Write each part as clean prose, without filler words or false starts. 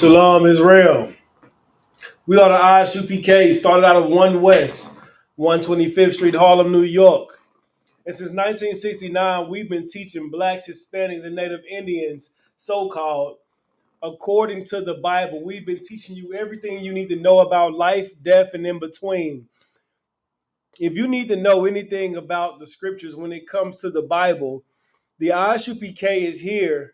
Shalom Israel. We are the ISUPK, started out of 1 West, 125th Street, Harlem, New York. And since 1969, we've been teaching blacks, Hispanics, and Native Indians, so-called, according to the Bible. We've been teaching you everything you need to know about life, death, and in between. If you need to know anything about the scriptures when it comes to the Bible, the ISUPK is here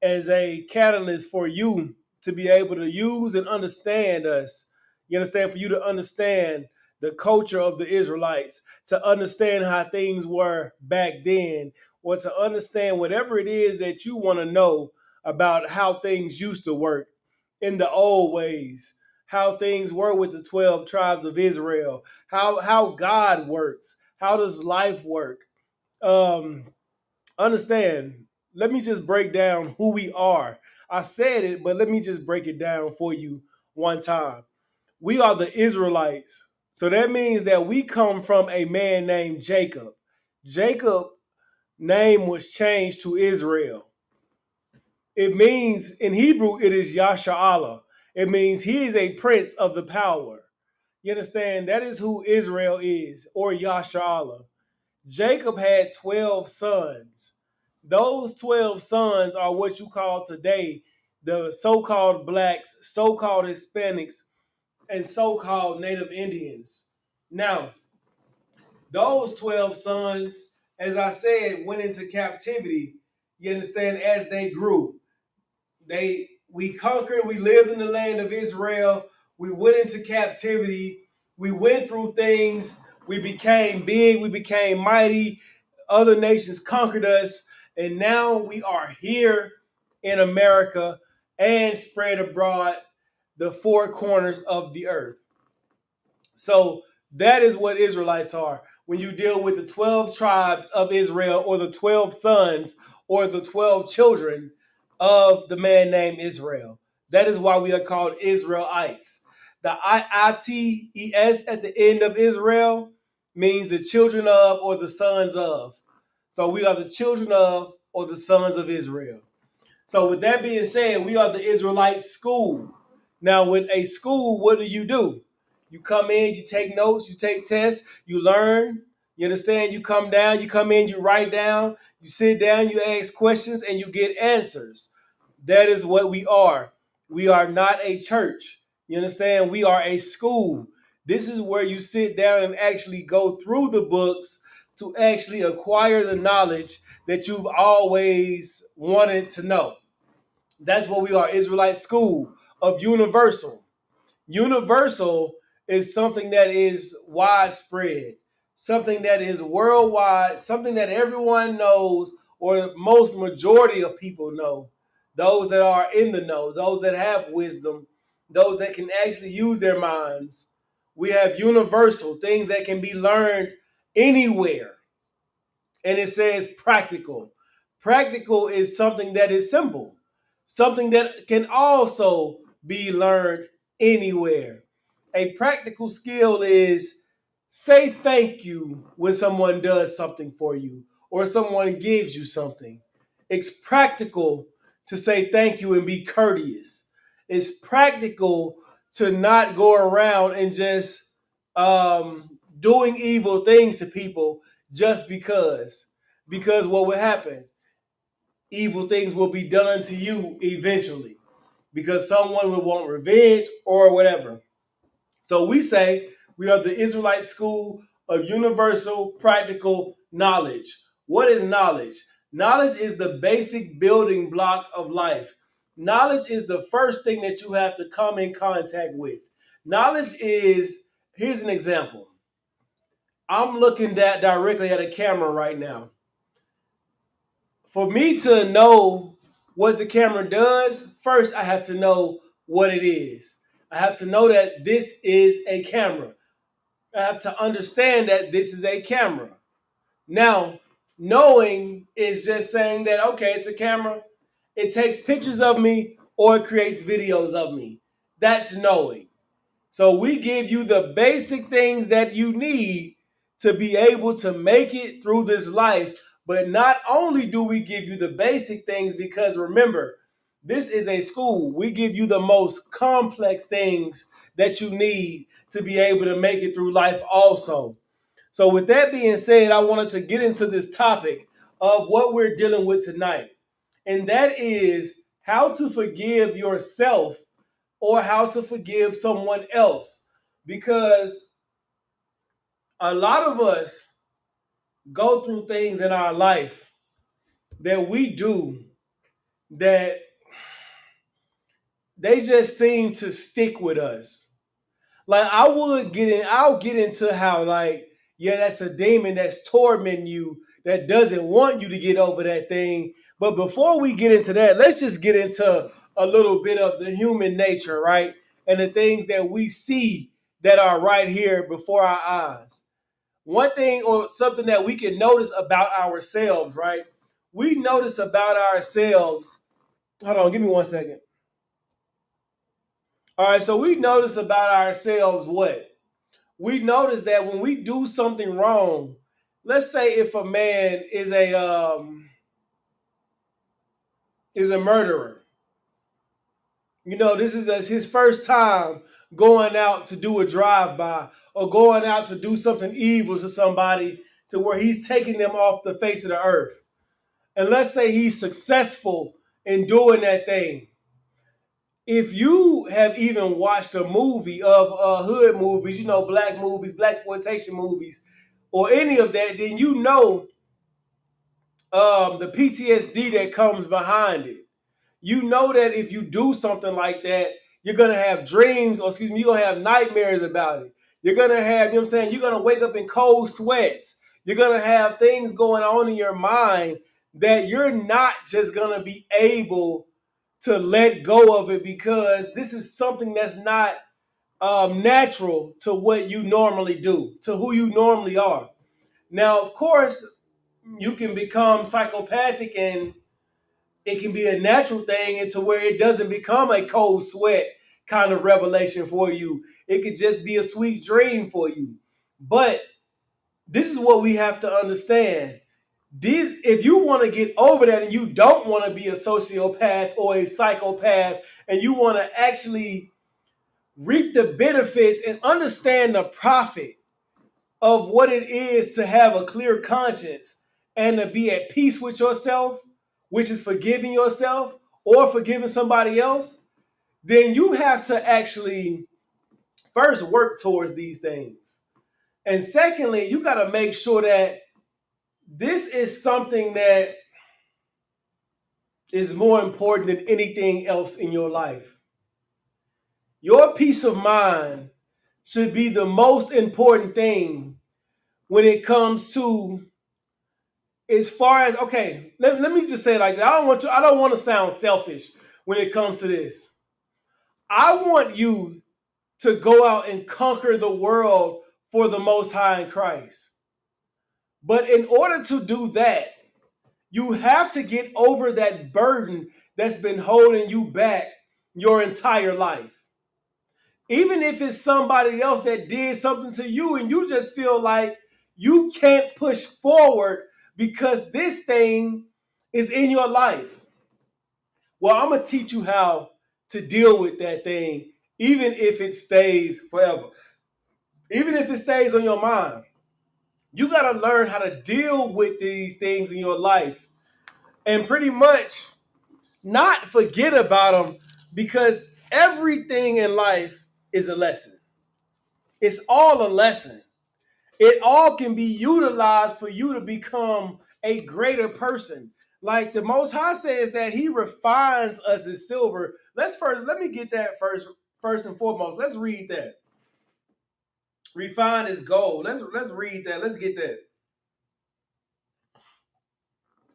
as a catalyst for you to be able to use and understand us. You understand? For you to understand the culture of the Israelites, to understand how things were back then, or to understand whatever it is that you want to know about how things used to work in the old ways, how things were with the 12 tribes of Israel, how God works, how does life work. Um, Understand, let me just break down who we are. I said it, but let me just break it down for you one time. We are the Israelites. So that means that we come from a man named Jacob. Jacob name was changed to Israel. It means in Hebrew it is Yasha'Allah. It means he is a prince of the power. You understand? That is who Israel is, or Yasha'Allah. Jacob had 12 sons. Those 12 sons are what you call today the so-called blacks, so-called Hispanics, and so-called Native Indians. Now, those 12 sons, as I said, went into captivity, you understand, as they grew. We conquered, we lived in the land of Israel, we went into captivity, we went through things, we became big, we became mighty, other nations conquered us, and now we are here in America and spread abroad the four corners of the earth. So that is what Israelites are. When you deal with the 12 tribes of Israel, or the 12 sons, or the 12 children of the man named Israel. That is why we are called Israelites. The IITES at the end of Israel means the children of, or the sons of. So we are the children of, or the sons of Israel. So with that being said, we are the Israelite school. Now, with a school, what do? You come in, you take notes, you take tests, you learn. You understand? You come down, you come in, you write down, you sit down, you ask questions, and you get answers. That is what we are. We are not a church. You understand? We are a school. This is where you sit down and actually go through the books to actually acquire the knowledge that you've always wanted to know. That's what we are, Israelite school of universal. Universal is something that is widespread, something that is worldwide, something that everyone knows, or most majority of people know. Those that are in the know, those that have wisdom, those that can actually use their minds. We have universal things that can be learned anywhere. And it says practical. Practical is something that is simple, something that can also be learned anywhere. A practical skill is say thank you when someone does something for you or someone gives you something. It's practical to say thank you and be courteous. It's practical to not go around and just doing evil things to people just because. Because what will happen? Evil things will be done to you eventually because someone will want revenge or whatever. So we say we are the Israelite school of universal practical knowledge. What is knowledge? Knowledge is the basic building block of life. Knowledge is the first thing that you have to come in contact with. Knowledge is, here's an example. I'm looking directly at a camera right now. For me to know what the camera does, first I have to know what it is. I have to know that this is a camera. I have to understand that this is a camera. Now, knowing is just saying that, okay, it's a camera. It takes pictures of me or it creates videos of me. That's knowing. So we give you the basic things that you need to be able to make it through this life. But not only do we give you the basic things, because remember, This is a school. We give you the most complex things that you need to be able to make it through life also. So with that being said, I wanted to get into this topic of what we're dealing with tonight. And that is how to forgive yourself or how to forgive someone else. Because a lot of us go through things in our life that we do that they just seem to stick with us. Like I'll get into how like, yeah, that's a demon that's tormenting you that doesn't want you to get over that thing. But before we get into that, let's just get into a little bit of the human nature, right? And the things that we see that are right here before our eyes. One thing or something that we can notice about ourselves, right? We notice about ourselves. Hold on, give me 1 second. All right, so we notice about ourselves what? We notice that when we do something wrong, let's say if a man is a murderer, this is his first time going out to do a drive by or going out to do something evil to somebody to where he's taking them off the face of the earth. And let's say he's successful in doing that thing. If you have even watched a movie of hood movies, black movies, black exploitation movies, or any of that, then you know the PTSD that comes behind it. You know that if you do something like that, you're gonna have dreams, or excuse me, you're gonna have nightmares about it. You're gonna have, you know what I'm saying, you're gonna wake up in cold sweats. You're gonna have things going on in your mind that you're not just gonna be able to let go of it because this is something that's not natural to what you normally do, to who you normally are. Now, of course, you can become psychopathic and it can be a natural thing into where it doesn't become a cold sweat kind of revelation for you. It could just be a sweet dream for you. But this is what we have to understand. If you want to get over that and you don't want to be a sociopath or a psychopath and you want to actually reap the benefits and understand the profit of what it is to have a clear conscience and to be at peace with yourself, which is forgiving yourself or forgiving somebody else, then you have to actually first work towards these things. And secondly, you got to make sure that this is something that is more important than anything else in your life. Your peace of mind should be the most important thing when it comes to as far as okay, let me just say it like that. I don't want to sound selfish when it comes to this. I want you to go out and conquer the world for the most high in Christ. But in order to do that, you have to get over that burden that's been holding you back your entire life. Even if it's somebody else that did something to you and you just feel like you can't push forward because this thing is in your life. Well, I'm going to teach you how to deal with that thing, even if it stays forever. Even if it stays on your mind. You got to learn how to deal with these things in your life and pretty much not forget about them because everything in life is a lesson. It's all a lesson. It all can be utilized for you to become a greater person. Like the Most High says that He refines us as silver. Let me get that first and foremost. Let's read that. Refine as gold. Let's read that. Let's get that.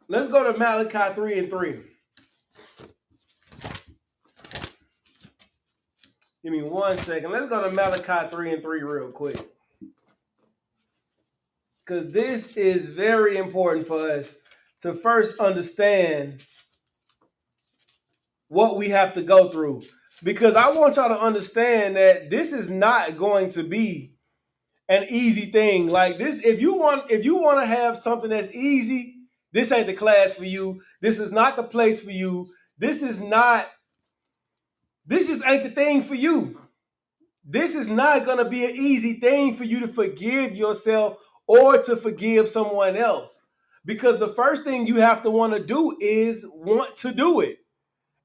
Let's go to Malachi 3:3. Give me 1 second. Let's go to Malachi 3:3 real quick. Because this is very important for us to first understand what we have to go through. Because I want y'all to understand that this is not going to be an easy thing. Like this, if you want to have something that's easy, this ain't the class for you. This is not the place for you. This is not, this just ain't the thing for you. This is not going to be an easy thing for you to forgive yourself or to forgive someone else. Because the first thing you have to want to do is want to do it.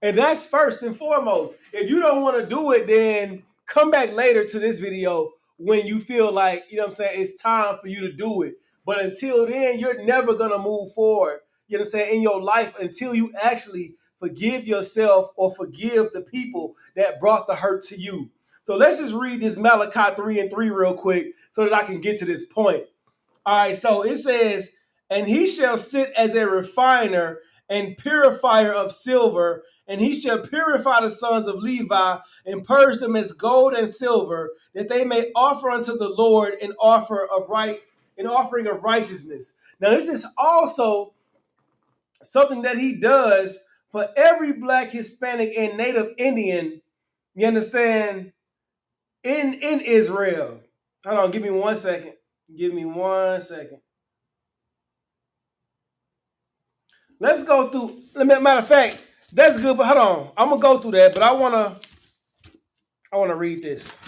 And that's first and foremost. If you don't want to do it, then come back later to this video when you feel like, you know what I'm saying, it's time for you to do it. But until then, you're never going to move forward, you know what I'm saying, in your life until you actually forgive yourself or forgive the people that brought the hurt to you. So let's just read this Malachi 3:3 real quick so that I can get to this point. All right, so it says, and he shall sit as a refiner and purifier of silver, and he shall purify the sons of Levi and purge them as gold and silver, that they may offer unto the Lord an offering of righteousness. Now, this is also something that he does for every black, Hispanic, and Native Indian, you understand, in Israel. Hold on, give me 1 second. Give me 1 second. Let's go through. Matter of fact, that's good. But hold on, I'm gonna go through that. But I wanna read this.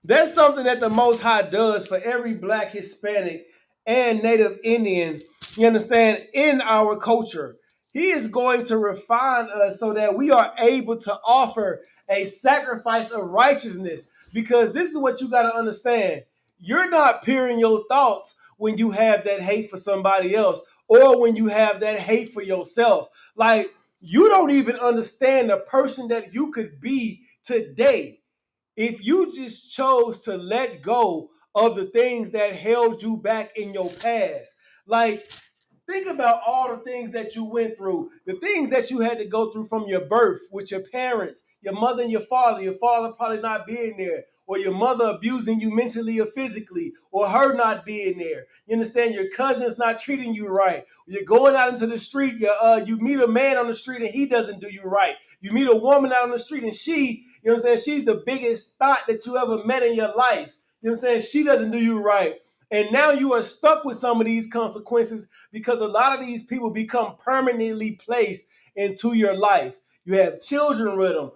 That's something that the Most High does for every black, Hispanic, and Native Indian. You understand? In our culture, He is going to refine us so that we are able to offer a sacrifice of righteousness. Because this is what you got to understand: you're not peering your thoughts when you have that hate for somebody else, or when you have that hate for yourself. Like, you don't even understand the person that you could be today if you just chose to let go of the things that held you back in your past. Like, think about all the things that you went through, the things that you had to go through from your birth with your parents, your mother and your father probably not being there, or your mother abusing you mentally or physically, or her not being there. You understand? Your cousin's not treating you right. You're going out into the street, you meet a man on the street and he doesn't do you right. You meet a woman out on the street and she, you know what I'm saying, she's the biggest thought that you ever met in your life. You know what I'm saying? She doesn't do you right. And now you are stuck with some of these consequences because a lot of these people become permanently placed into your life. You have children with them.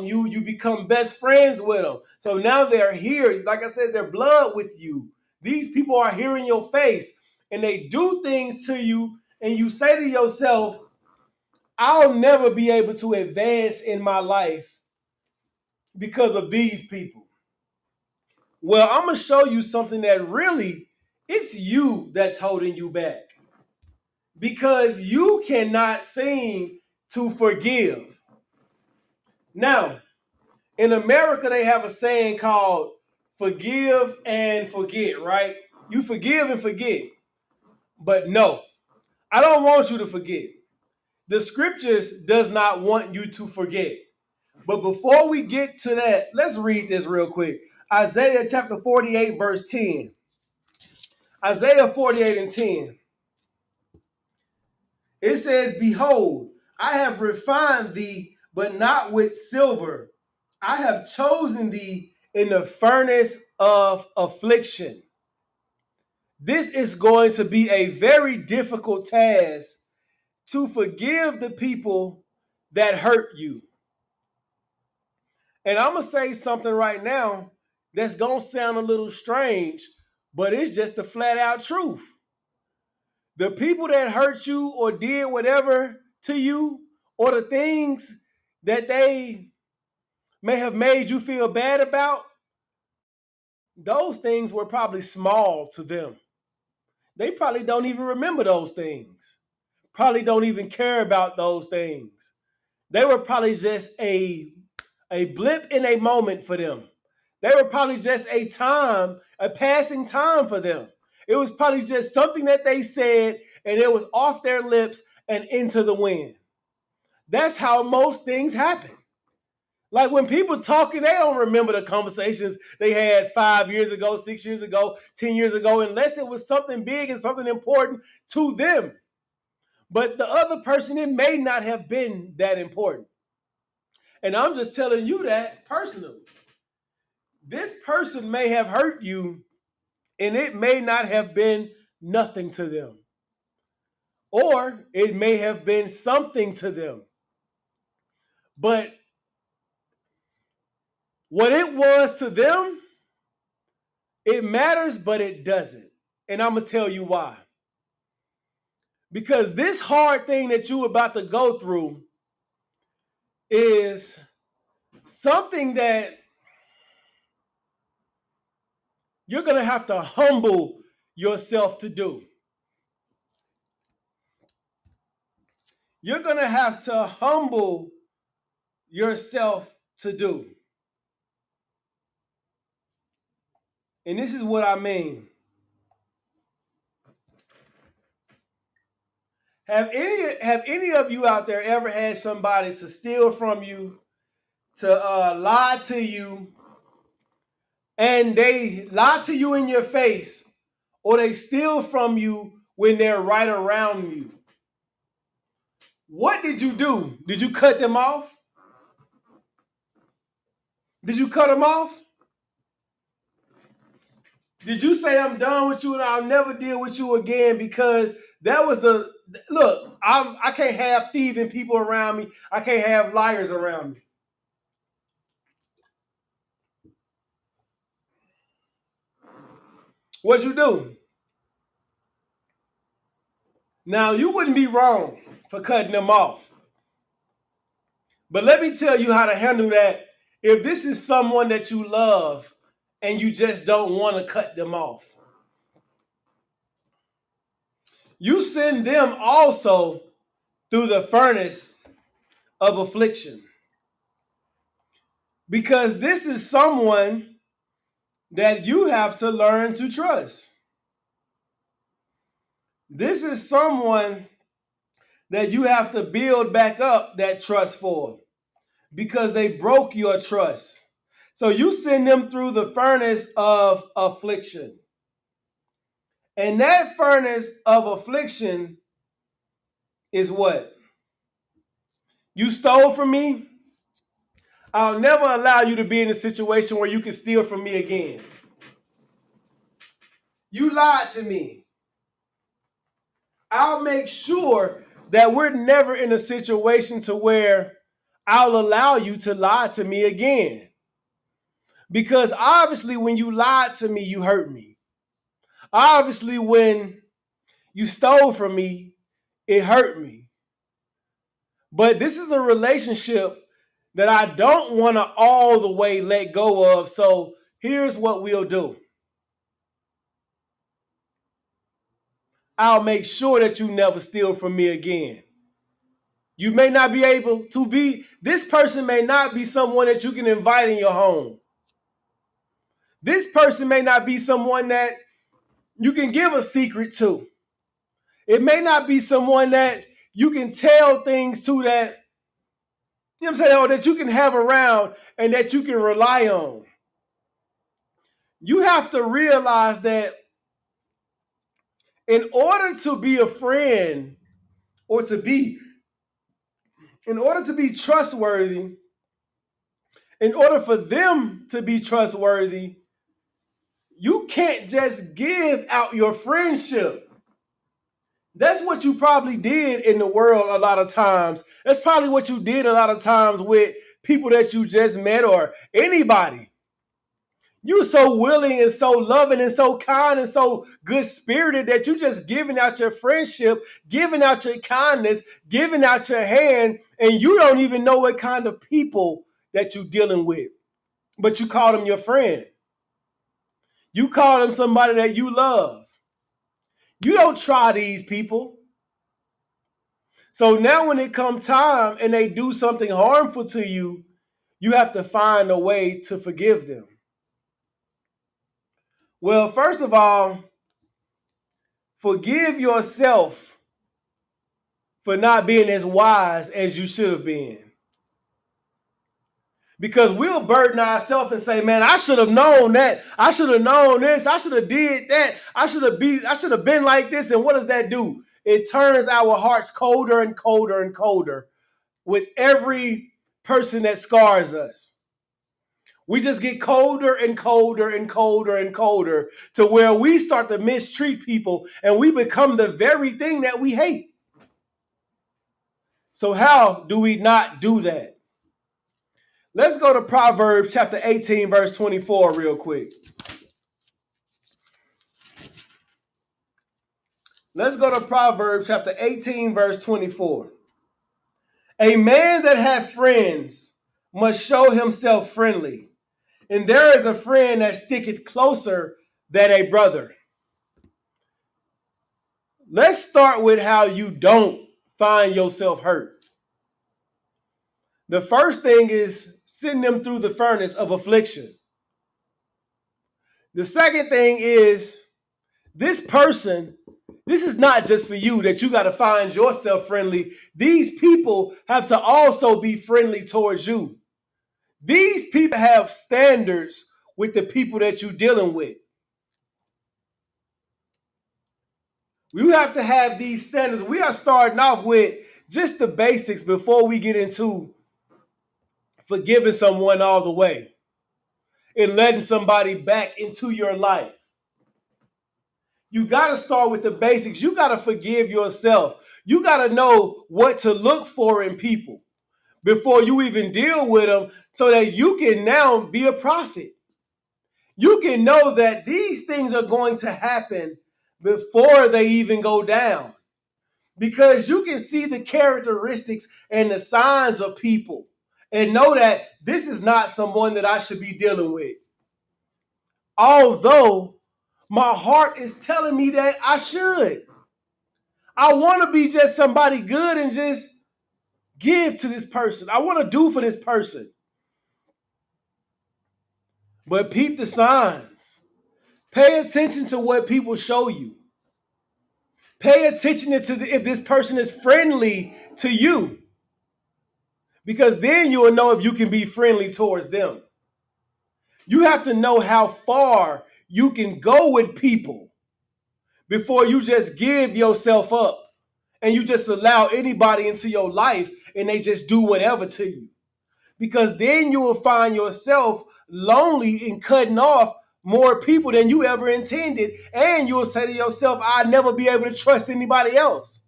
You become best friends with them. So now they're here. Like I said, they're blood with you. These people are here in your face and they do things to you, and you say to yourself, I'll never be able to advance in my life because of these people. Well, I'm going to show you something that really, it's you that's holding you back. Because you cannot seem to forgive. Now, in America, they have a saying called forgive and forget, right? You forgive and forget. But no, I don't want you to forget. The scriptures does not want you to forget. But before we get to that, let's read this real quick. Isaiah chapter 48, verse 10. Isaiah 48 and 10. It says, behold, I have refined thee, but not with silver. I have chosen thee in the furnace of affliction. This is going to be a very difficult task to forgive the people that hurt you. And I'm going to say something right now that's going to sound a little strange, but it's just the flat out truth. The people that hurt you or did whatever to you, or the things that they may have made you feel bad about, those things were probably small to them. They probably don't even remember those things, probably don't even care about those things. They were probably just a blip in a moment for them. They were probably just a passing time for them. It was probably just something that they said and it was off their lips and into the wind. That's how most things happen. Like, when people talking, they don't remember the conversations they had 5 years ago, 6 years ago, 10 years ago, unless it was something big and something important to them. But the other person, it may not have been that important. And I'm just telling you that personally. This person may have hurt you and it may not have been nothing to them. or it may have been something to them. But what it was to them, it matters, but it doesn't. And I'm going to tell you why. Because this hard thing that you're about to go through is something that you're going to have to humble yourself to do. You're going to have to humble yourself to do. And this is what I mean. Have any of you out there ever had somebody to steal from you, to lie to you, and they lie to you in your face, or they steal from you when they're right around you? What did you do? Did you cut them off? Did you cut them off? Did you say, I'm done with you and I'll never deal with you again? Because that was the look. I can't have thieving people around me. I can't have liars around me. What'd you do? Now, you wouldn't be wrong for cutting them off. But let me tell you how to handle that if this is someone that you love and you just don't want to cut them off. You send them also through the furnace of affliction. Because this is someone that you have to learn to trust. This is someone that you have to build back up that trust for, because they broke your trust. So you send them through the furnace of affliction. And that furnace of affliction is what? You stole from me. I'll never allow you to be in a situation where you can steal from me again. You lied to me. I'll make sure that we're never in a situation to where I'll allow you to lie to me again. Because obviously when you lied to me, you hurt me. Obviously when you stole from me, it hurt me. But this is a relationship that I don't want to all the way let go of. So here's what we'll do. I'll make sure that you never steal from me again. You may not be able to be, this person may not be someone that you can invite in your home. This person may not be someone that you can give a secret to. It may not be someone that you can tell things to, that, you know what I'm saying, or that you can have around and that you can rely on. You have to realize that in order to be a friend, or in order to be trustworthy, in order for them to be trustworthy, you can't just give out your friendship. That's what you probably did in the world a lot of times. That's probably what you did a lot of times with people that you just met or anybody. You're so willing and so loving and so kind and so good spirited that you just giving out your friendship, giving out your kindness, giving out your hand, and you don't even know what kind of people that you're dealing with. But you call them your friend. You call them somebody that you love. You don't try these people. So now when it comes time and they do something harmful to you, you have to find a way to forgive them. Well, first of all, forgive yourself for not being as wise as you should have been. Because we'll burden ourselves and say, man, I should have known that. I should have known this. I should have did that. I should have been like this. And what does that do? It turns our hearts colder and colder and colder with every person that scars us. We just get colder and colder and colder and colder to where we start to mistreat people and we become the very thing that we hate. So how do we not do that? Let's go to Proverbs chapter 18, verse 24 real quick. Let's go to Proverbs chapter 18, verse 24. A man that hath friends must show himself friendly, and there is a friend that sticketh closer than a brother. Let's start with how you don't find yourself hurt. The first thing is send them through the furnace of affliction. The second thing is this person, this is not just for you that you got to find yourself friendly. These people have to also be friendly towards you. These people have standards with the people that you're dealing with. You have to have these standards. We are starting off with just the basics before we get into forgiving someone all the way and letting somebody back into your life. You got to start with the basics. You got to forgive yourself. You got to know what to look for in people before you even deal with them so that you can now be a prophet. You can know that these things are going to happen before they even go down because you can see the characteristics and the signs of people and know that this is not someone that I should be dealing with. Although my heart is telling me that I should. I want to be just somebody good and just give to this person. I want to do for this person. But peep the signs. Pay attention to what people show you. Pay attention to if this person is friendly to you. Because then you will know if you can be friendly towards them. You have to know how far you can go with people before you just give yourself up and you just allow anybody into your life and they just do whatever to you. Because then you will find yourself lonely and cutting off more people than you ever intended. And you will say to yourself, I'll never be able to trust anybody else.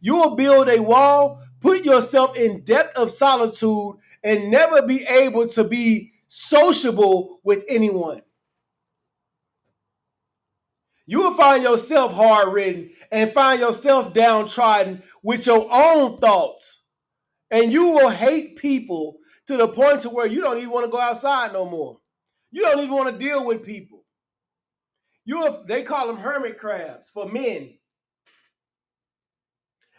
You will build a wall, put yourself in depth of solitude, and never be able to be sociable with anyone. You will find yourself hard-ridden and find yourself downtrodden with your own thoughts. And you will hate people to the point to where you don't even want to go outside no more. You don't even want to deal with people. They call them hermit crabs for men.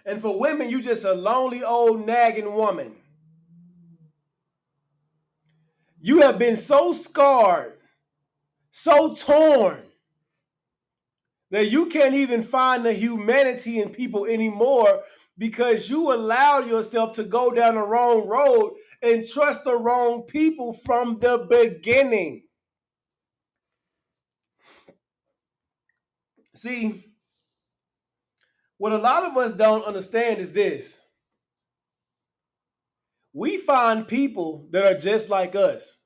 And for women, you just a lonely old nagging woman. You have been so scarred, so torn, that you can't even find the humanity in people anymore because you allowed yourself to go down the wrong road and trust the wrong people from the beginning. See, what a lot of us don't understand is this. We find people that are just like us.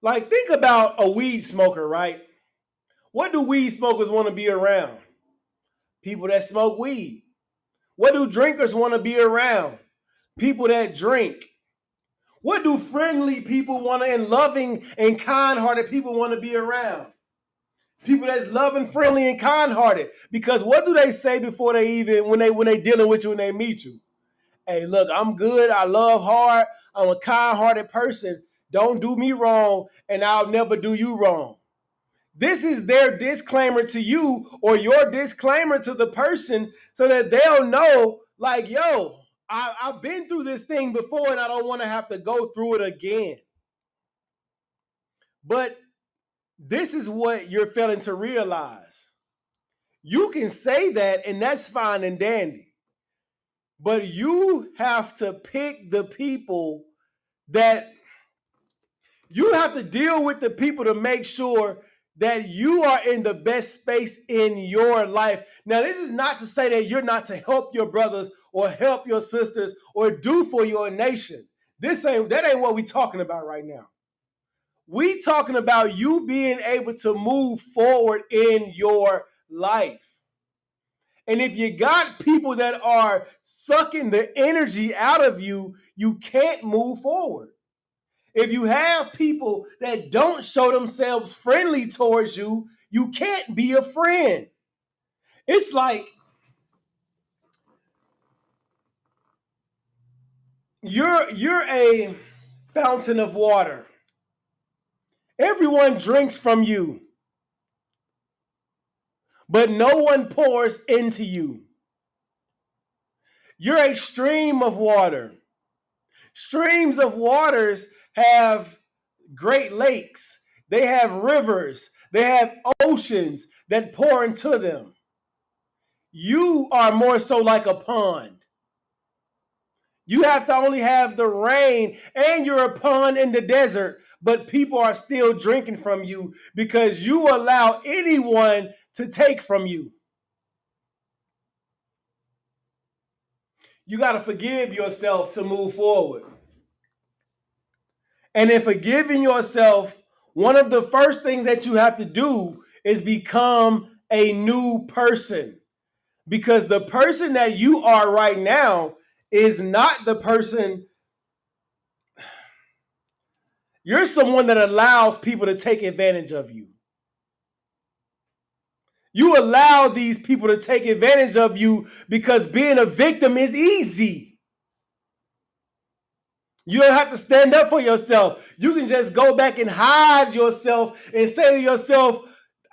Like, think about a weed smoker, right? What do weed smokers want to be around? People that smoke weed. What do drinkers want to be around? People that drink. What do friendly people want to, and loving and kind-hearted people want to be around? People that's loving, friendly, and kind-hearted. Because what do they say before they even, when they dealing with you and they meet you? Hey, look, I'm good. I love hard. I'm a kind-hearted person. Don't do me wrong, and I'll never do you wrong. This is their disclaimer to you or your disclaimer to the person so that they'll know, like, yo, I've been through this thing before and I don't want to have to go through it again. But this is what you're failing to realize. You can say that and that's fine and dandy. But you have to pick the people that you have to deal with the people to make sure that you are in the best space in your life. Now, this is not to say that you're not to help your brothers or help your sisters or do for your nation. That ain't what we're talking about right now. We talking about you being able to move forward in your life. And if you got people that are sucking the energy out of you, you can't move forward. If you have people that don't show themselves friendly towards you, you can't be a friend. It's like you're a fountain of water. Everyone drinks from you, but no one pours into you. You're a stream of water. Streams of waters have Great Lakes, they have rivers, they have oceans that pour into them. You are more so like a pond. You have to only have the rain, and you're a pond in the desert, but people are still drinking from you because you allow anyone to take from you. You got to forgive yourself to move forward. And in forgiving yourself, one of the first things that you have to do is become a new person. Because the person that you are right now is not the person. You're someone that allows people to take advantage of you. You allow these people to take advantage of you because being a victim is easy. You don't have to stand up for yourself. You can just go back and hide yourself and say to yourself,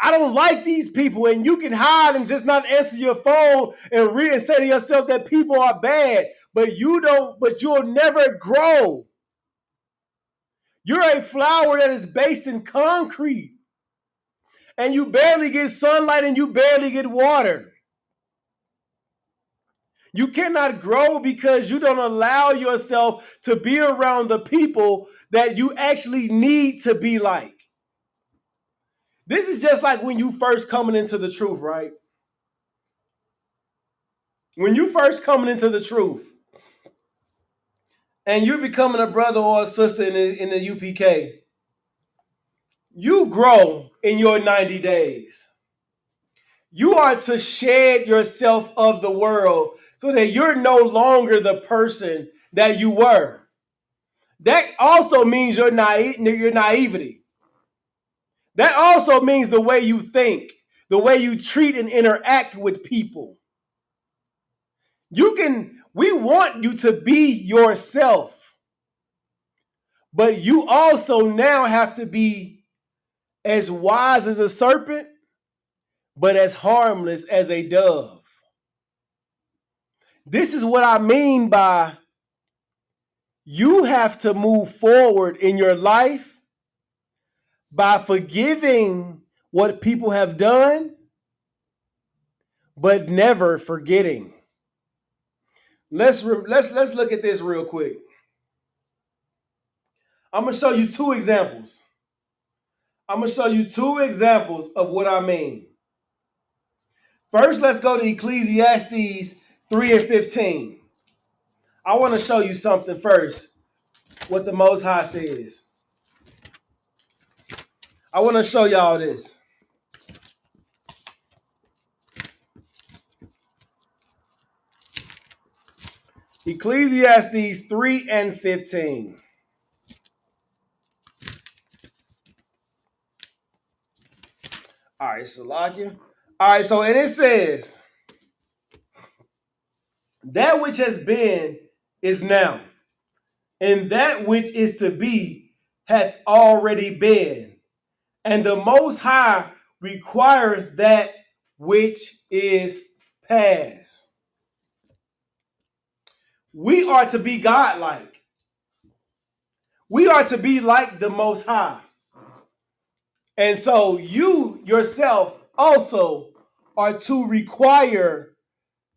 I don't like these people. And you can hide and just not answer your phone and say to yourself that people are bad. But you'll never grow. You're a flower that is based in concrete. And you barely get sunlight and you barely get water. You cannot grow because you don't allow yourself to be around the people that you actually need to be like. This is just like when you first coming into the truth, right? When you first coming into the truth and you're becoming a brother or a sister in the UPK, you grow in your 90 days. You are to shed yourself of the world so that you're no longer the person that you were. That also means your naivety. That also means the way you think, the way you treat and interact with people. We want you to be yourself, but you also now have to be as wise as a serpent, but as harmless as a dove. This is what I mean by you have to move forward in your life by forgiving what people have done, but never forgetting. Let's look at this real quick. I'm gonna show you two examples. I'm gonna show you two examples of what I mean. First, let's go to Ecclesiastes 3 and 15. I want to show you something first, what the Most High says. I want to show y'all this. Ecclesiastes 3 and 15. All right, Salakia. All right, so and it says, that which has been is now, and that which is to be hath already been. And the Most High requireth that which is past. We are to be godlike. We are to be like the Most High. And so you yourself also are to require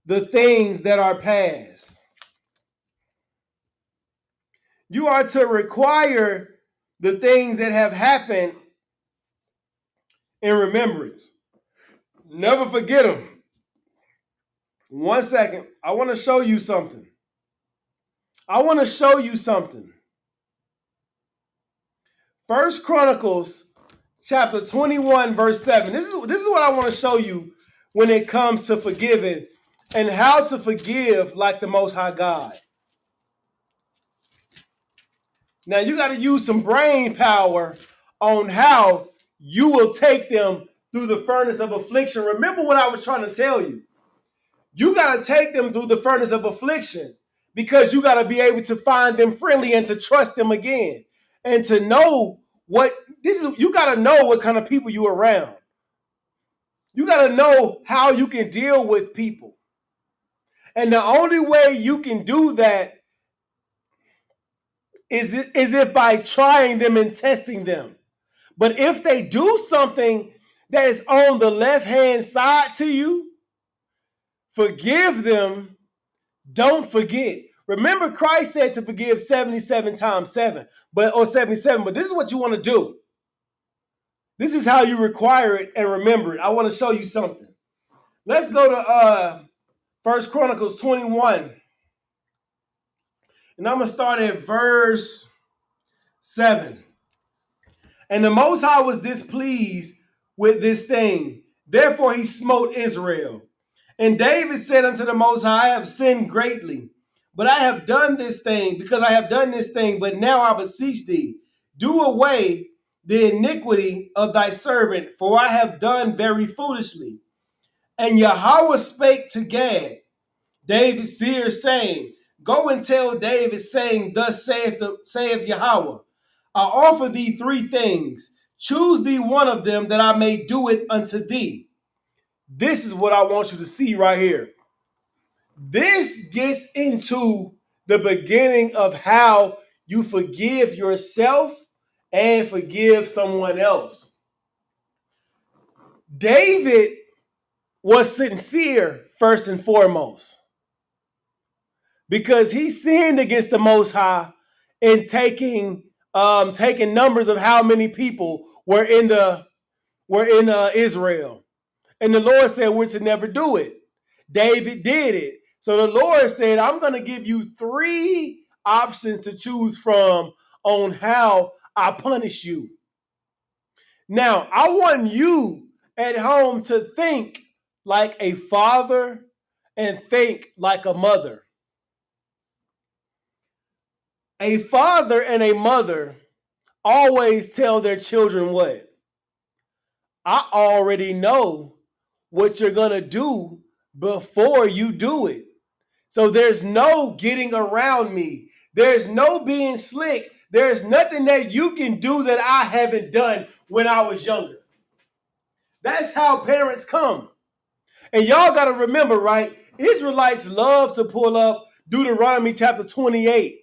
the things that are past. You are to require the things that have happened in remembrance. Never forget them. 1 second. I want to show you something. First Chronicles chapter 21 verse 7. This is what I want to show you when it comes to forgiving and how to forgive like the Most High God. Now you got to use some brain power on how you will take them through the furnace of affliction. Remember what I was trying to tell you. You got to take them through the furnace of affliction because you got to be able to find them friendly and to trust them again and to know what this is. You got to know what kind of people you around. You got to know how you can deal with people. And the only way you can do that is if by trying them and testing them. But if they do something that is on the left-hand side to you, forgive them. Don't forget. Remember, Christ said to forgive 77 times 7, or 77. But this is what you want to do. This is how you require it and remember it. I want to show you something. Let's go to 1 Chronicles 21. And I'm going to start at verse 7. And the Most High was displeased with this thing. Therefore he smote Israel. And David said unto the Most High, I have sinned greatly, but I have done this thing, because I have done this thing. But now I beseech thee, do away the iniquity of thy servant, for I have done very foolishly. And Yahweh spake to Gad, David's seer, saying, Go and tell David, saying, Thus saith Yahweh, I offer thee 3 things. Choose thee one of them, that I may do it unto thee. This is what I want you to see right here. This gets into the beginning of how you forgive yourself and forgive someone else. David was sincere first and foremost because he sinned against the Most High in taking numbers of how many people were in Israel. And the Lord said we're to never do it. David did it. So the Lord said, I'm going to give you 3 options to choose from on how I punish you. Now, I want you at home to think like a father and think like a mother. A father and a mother always tell their children what? I already know what you're going to do before you do it. So there's no getting around me. There's no being slick. There's nothing that you can do that I haven't done when I was younger. That's how parents come. And y'all got to remember, right? Israelites love to pull up Deuteronomy chapter 28,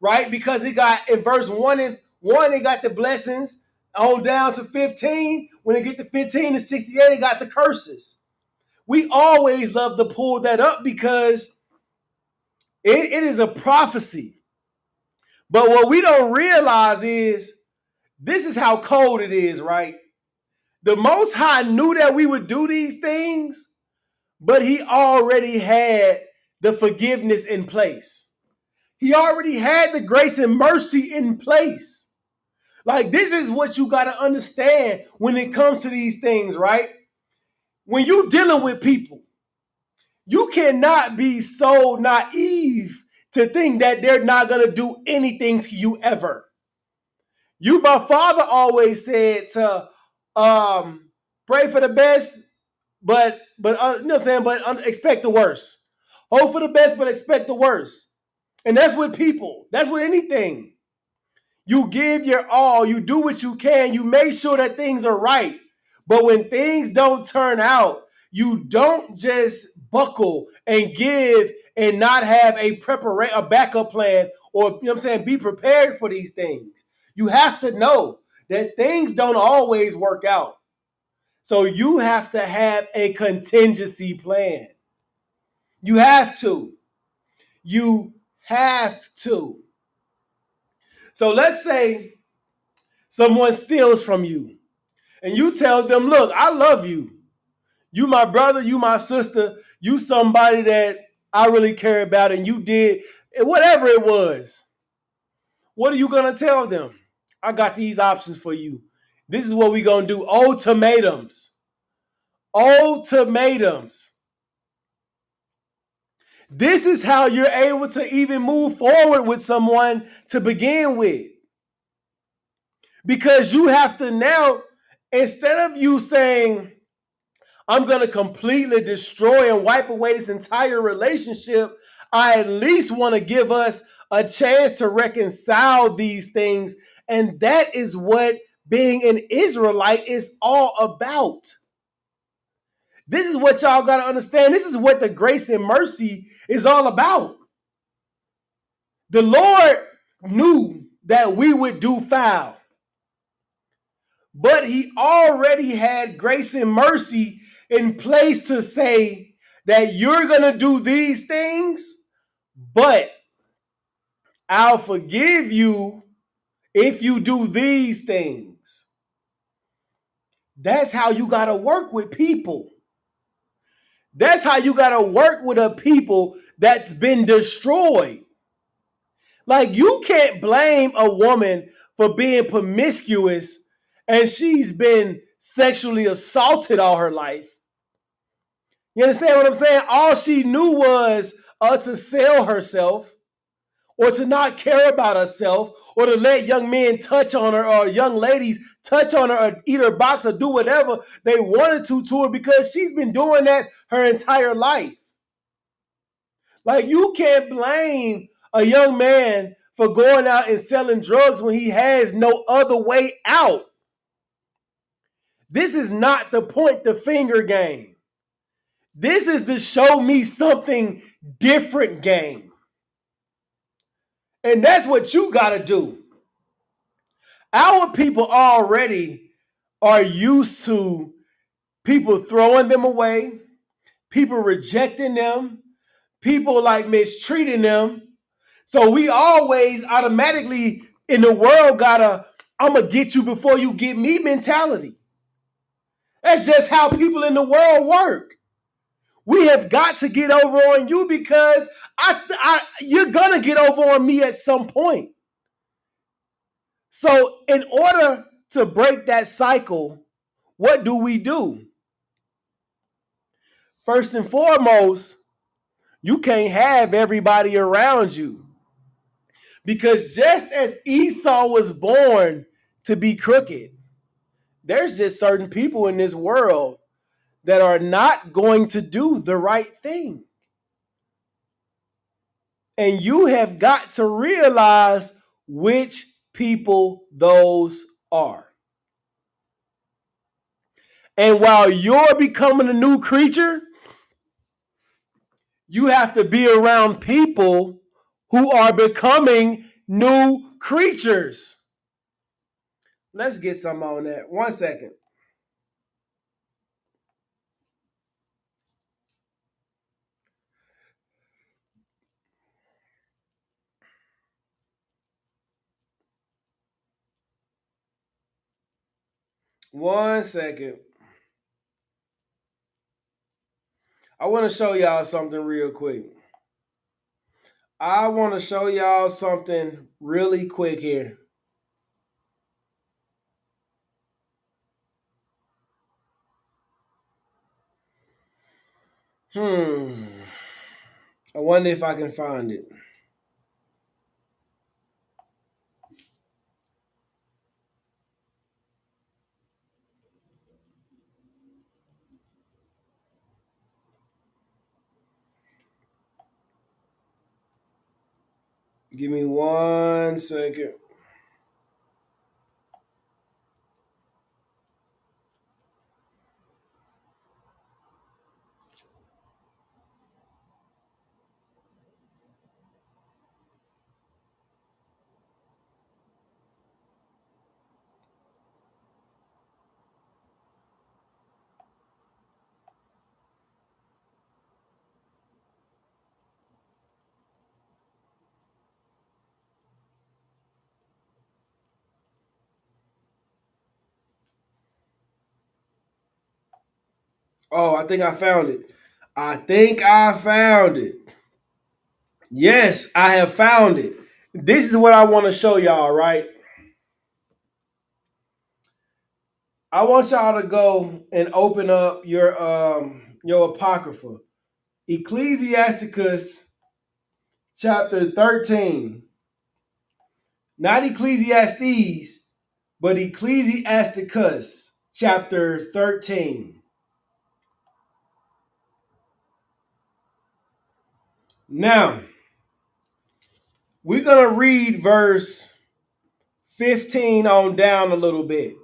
right? Because it got in verse 1 it got the blessings on down to 15. When it get to 15 to 68, it got the curses. We always love to pull that up because it is a prophecy. But what we don't realize is this is how cold it is, right? The Most High knew that we would do these things, but he already had the forgiveness in place. He already had the grace and mercy in place. Like, this is what you got to understand when it comes to these things, right? When you're dealing with people, you cannot be so naive to think that they're not going to do anything to you ever. My father always said to pray for the best, but you know what I'm saying, but expect the worst. Hope for the best, but expect the worst. And that's with people. That's with anything. You give your all. You do what you can. You make sure that things are right. But when things don't turn out, you don't just buckle and give and not have a backup plan, or you know what I'm saying, be prepared for these things. You have to know that things don't always work out. So you have to have a contingency plan. You have to. You have to. So let's say someone steals from you and you tell them, look, I love you. You my brother, you my sister, you somebody that I really care about, and you did whatever it was. What are you going to tell them? I got these options for you. This is what we're going to do. Ultimatums. Ultimatums. This is how you're able to even move forward with someone to begin with. Because you have to now, instead of you saying, I'm going to completely destroy and wipe away this entire relationship, I at least want to give us a chance to reconcile these things. And that is what being an Israelite is all about. This is what y'all got to understand. This is what the grace and mercy is all about. The Lord knew that we would do foul, but he already had grace and mercy in place to say that you're going to do these things, but I'll forgive you if you do these things. That's how you got to work with people. That's how you got to work with a people that's been destroyed. Like, you can't blame a woman for being promiscuous and she's been sexually assaulted all her life. You understand what I'm saying? All she knew was to sell herself, or to not care about herself, or to let young men touch on her, or young ladies touch on her, or eat her box, or do whatever they wanted to her, because she's been doing that her entire life. Like, you can't blame a young man for going out and selling drugs when he has no other way out. This is not the point the finger game. This is the show me something different game. And that's what you got to do. Our people already are used to people throwing them away, people rejecting them, people like mistreating them. So we always automatically in the world got a I'm going to get you before you get me mentality. That's just how people in the world work. We have got to get over on you because you're going to get over on me at some point. So in order to break that cycle, what do? First and foremost, you can't have everybody around you. Because just as Esau was born to be crooked, there's just certain people in this world that are not going to do the right thing. And you have got to realize which people those are. And while you're becoming a new creature, you have to be around people who are becoming new creatures. Let's get some on that. 1 second. One second. I want to show y'all something real quick. I want to show y'all something really quick here. I wonder if I can find it. Give me 1 second. Oh, I think I found it. I think I found it. Yes, I have found it. This is what I want to show y'all, right? I want y'all to go and open up your apocrypha, Ecclesiasticus chapter 13. Not Ecclesiastes, but Ecclesiasticus chapter 13. Now, we're going to read verse 15 on down a little bit.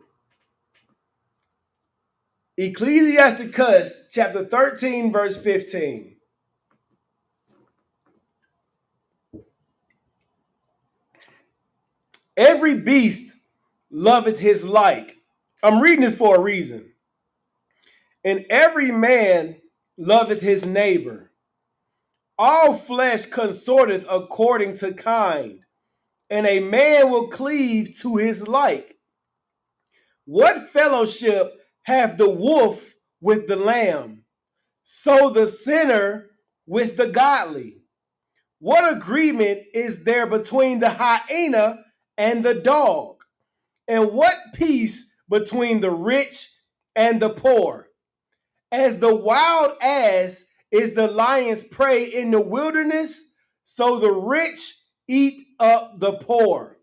Ecclesiasticus chapter 13, verse 15. Every beast loveth his like. I'm reading this for a reason. And every man loveth his neighbor. All flesh consorteth according to kind, and a man will cleave to his like. What fellowship hath the wolf with the lamb? So the sinner with the godly. What agreement is there between the hyena and the dog? And what peace between the rich and the poor? As the wild ass is the lion's prey in the wilderness, so the rich eat up the poor.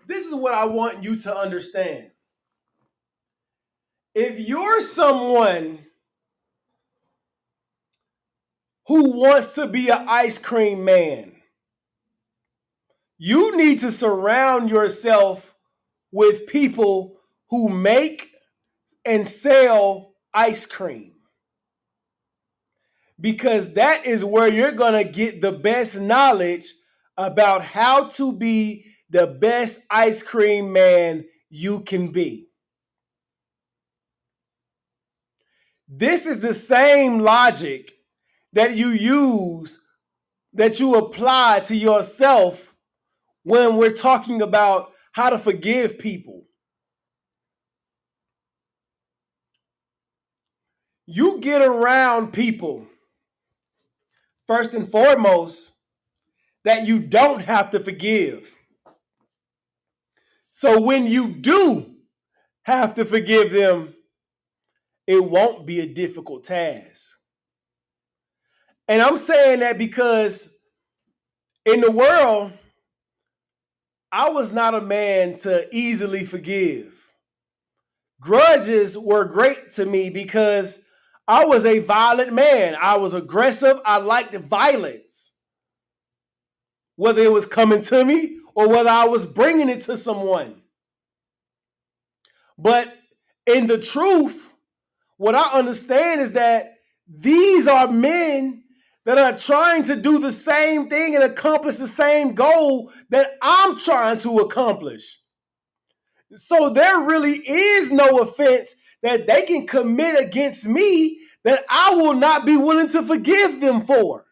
This is what I want you to understand. If you're someone who wants to be an ice cream man, you need to surround yourself with people who make and sell ice cream, because that is where you're going to get the best knowledge about how to be the best ice cream man you can be. This is the same logic that you apply to yourself when we're talking about how to forgive people. You get around people, first and foremost, that you don't have to forgive. So when you do have to forgive them, it won't be a difficult task. And I'm saying that because in the world, I was not a man to easily forgive. Grudges were great to me because I was a violent man. I was aggressive. I liked violence, whether it was coming to me or whether I was bringing it to someone. But in the truth, what I understand is that these are men that are trying to do the same thing and accomplish the same goal that I'm trying to accomplish. So there really is no offense that they can commit against me that I will not be willing to forgive them for.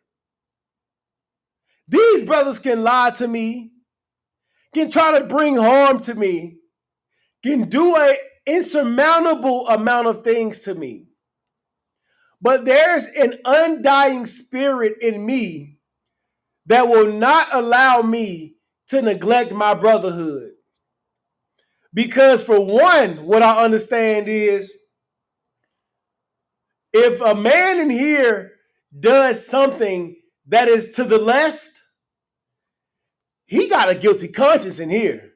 These brothers can lie to me, can try to bring harm to me, can do an insurmountable amount of things to me. But there's an undying spirit in me that will not allow me to neglect my brotherhood. Because for one, what I understand is if a man in here does something that is to the left, he got a guilty conscience in here.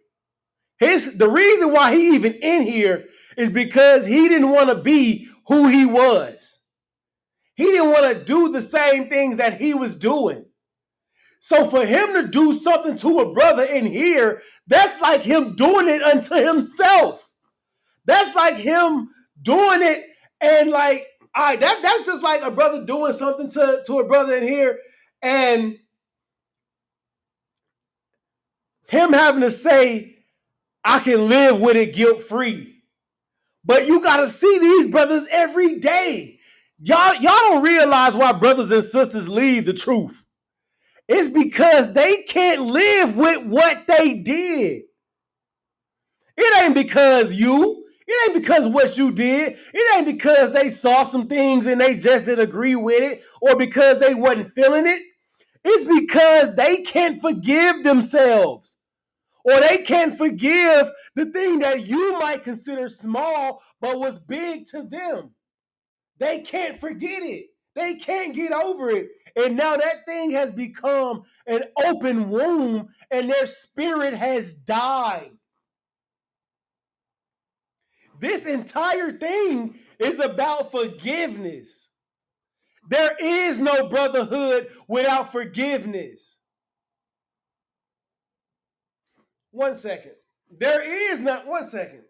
The reason why he even in here is because he didn't want to be who he was. He didn't want to do the same things that he was doing. So for him to do something to a brother in here, that's like him doing it unto himself. That's like him doing it and like, all right, that's just like a brother doing something to a brother in here and him having to say, I can live with it guilt-free. But you got to see these brothers every day. Y'all don't realize why brothers and sisters leave the truth. It's because they can't live with what they did. It ain't because it ain't because what you did. It ain't because they saw some things and they just didn't agree with it or because they wasn't feeling it. It's because they can't forgive themselves Or they can't forgive the thing that you might consider small, but was big to them. They can't forget it. They can't get over it. And now that thing has become an open wound and their spirit has died. This entire thing is about forgiveness. There is no brotherhood without forgiveness. 1 second. There is not, 1 second.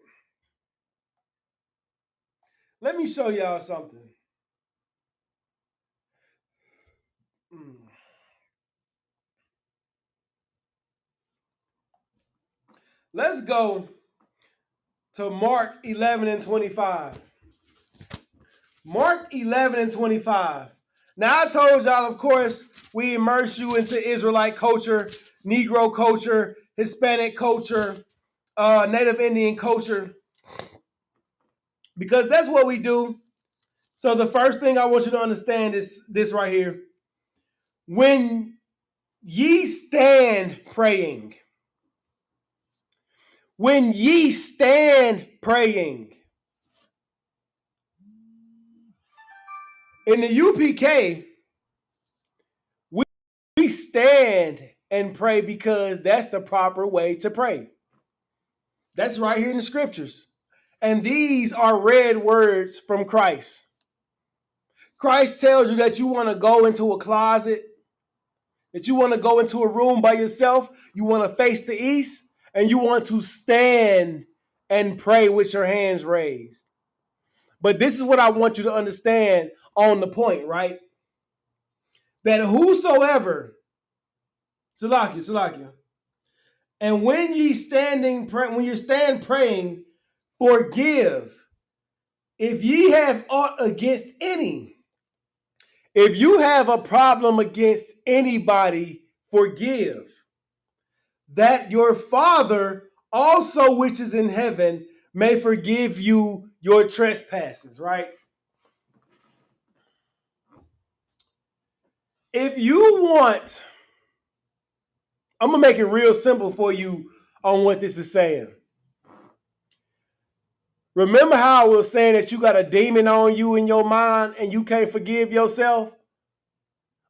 Let me show y'all something. Let's go to Mark 11 and 25. Mark 11 and 25. Now, I told y'all, of course, we immerse you into Israelite culture, Negro culture, Hispanic culture, Native Indian culture, because that's what we do. So the first thing I want you to understand is this right here. When ye stand praying, when ye stand praying, in the UPK, we stand and pray because that's the proper way to pray. That's right here in the scriptures. And these are read words from Christ. Christ tells you that you want to go into a closet, that you want to go into a room by yourself, you want to face the east, and you want to stand and pray with your hands raised. But this is what I want you to understand on the point, right? That whosoever, Salakia, and when you stand praying, forgive if ye have aught against any. If you have a problem against anybody, forgive, that your Father also which is in heaven may forgive you your trespasses, right? If you want, I'm going to make it real simple for you on what this is saying. Remember how I was saying that you got a demon on you in your mind and you can't forgive yourself?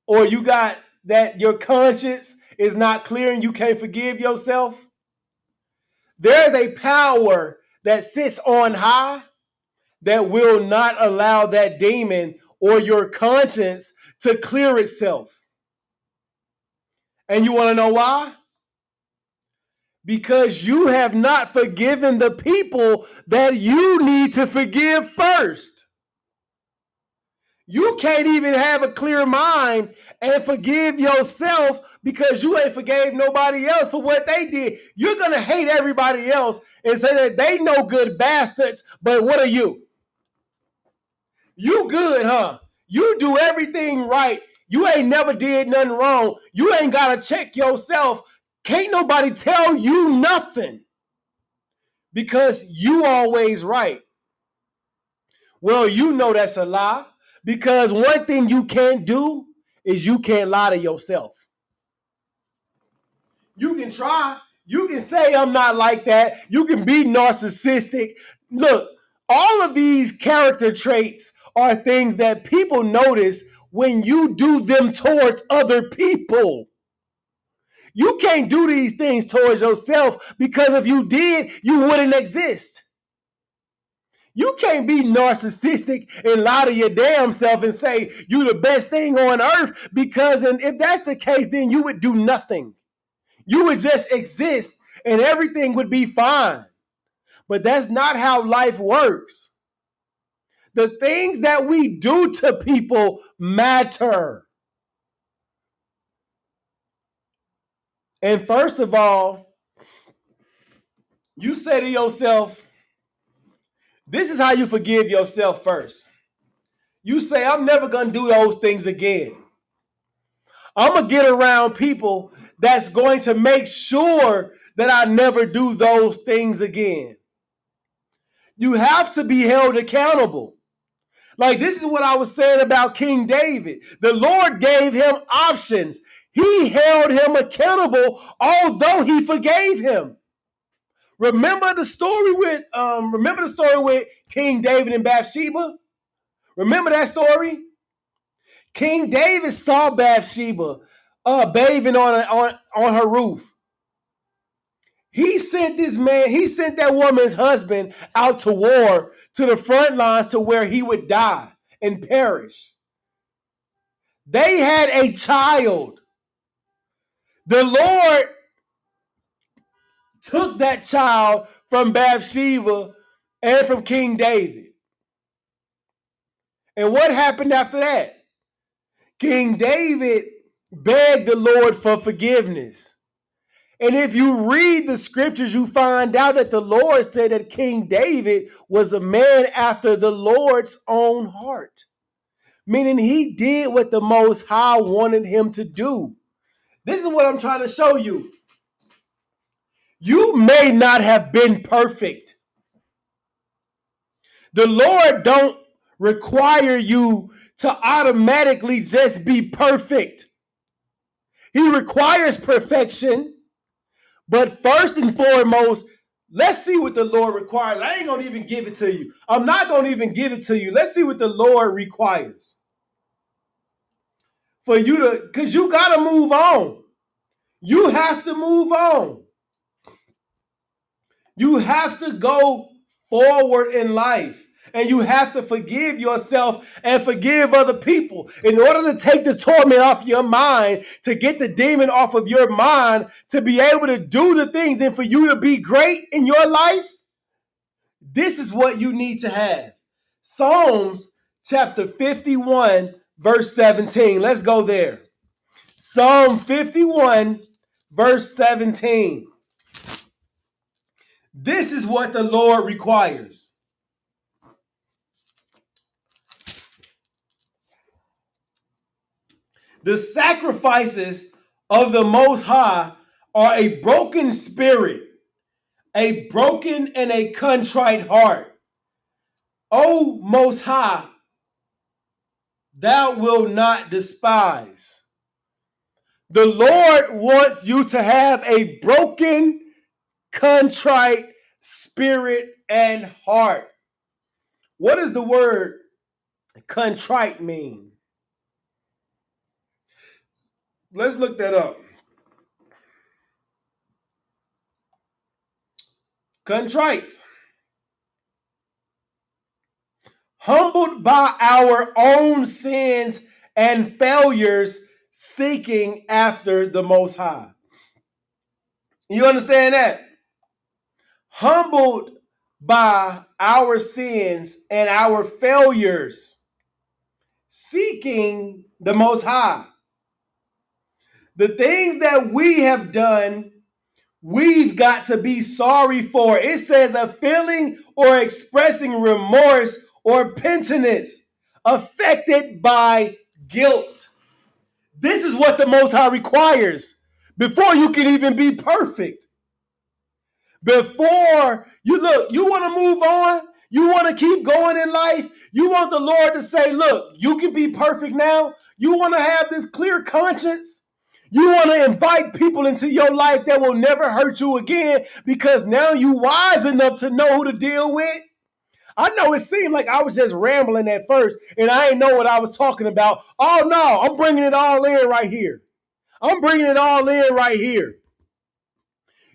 Or you got that your conscience is not clear and you can't forgive yourself? There's a power that sits on high that will not allow that demon or your conscience to clear itself. And you want to know why? Because you have not forgiven the people that you need to forgive first. You can't even have a clear mind and forgive yourself because you ain't forgave nobody else for what they did. You're going to hate everybody else and say that they no good bastards, but what are you? You good, huh? You do everything right. You ain't never did nothing wrong. You ain't got to check yourself. Can't nobody tell you nothing because you always right. Well, you know that's a lie because one thing you can't do is you can't lie to yourself. You can try. You can say I'm not like that. You can be narcissistic. Look, all of these character traits are things that people notice when you do them towards other people. You can't do these things towards yourself because if you did, you wouldn't exist. You can't be narcissistic and lie to your damn self and say you the best thing on earth because if that's the case, then you would do nothing. You would just exist and everything would be fine. But that's not how life works. The things that we do to people matter. And first of all, you say to yourself, this is how you forgive yourself first. You say, I'm never going to do those things again. I'm going to get around people that's going to make sure that I never do those things again. You have to be held accountable. Like this is what I was saying about King David. The Lord gave him options. He held him accountable, although he forgave him. Remember the story with King David and Bathsheba? Remember that story? King David saw Bathsheba bathing on her roof. He sent that woman's husband out to war, to the front lines, to where he would die and perish. They had a child. The Lord took that child from Bathsheba and from King David. And what happened after that? King David begged the Lord for forgiveness. And if you read the scriptures, you find out that the Lord said that King David was a man after the Lord's own heart. Meaning he did what the Most High wanted him to do. This is what I'm trying to show you. You may not have been perfect. The Lord don't require you to automatically just be perfect. He requires perfection. But first and foremost, let's see what the Lord requires. I ain't going to even give it to you. I'm not going to even give it to you. Let's see what the Lord requires. Because you got to move on. You have to move on. You have to go forward in life. And you have to forgive yourself and forgive other people. In order to take the torment off your mind, to get the demon off of your mind, to be able to do the things and for you to be great in your life, this is what you need to have. Psalms chapter 51, verse 17. Let's go there. Psalm 51, verse 17. This is what the Lord requires. The sacrifices of the Most High are a broken spirit, a broken and a contrite heart. O Most High, thou wilt not despise. The Lord wants you to have a broken, contrite spirit and heart. What does the word contrite mean? Let's look that up. Contrite. Humbled by our own sins and failures, seeking after the Most High. You understand that? Humbled by our sins and our failures, seeking the Most High. The things that we have done, we've got to be sorry for. It says a feeling or expressing remorse or penitence affected by guilt. This is what the Most High requires before you can even be perfect. Before you want to move on, you want to keep going in life, you want the Lord to say, look, you can be perfect now. You want to have this clear conscience. You want to invite people into your life that will never hurt you again because now you wise enough to know who to deal with. I know it seemed like I was just rambling at first and I didn't know what I was talking about. Oh no, I'm bringing it all in right here. I'm bringing it all in right here.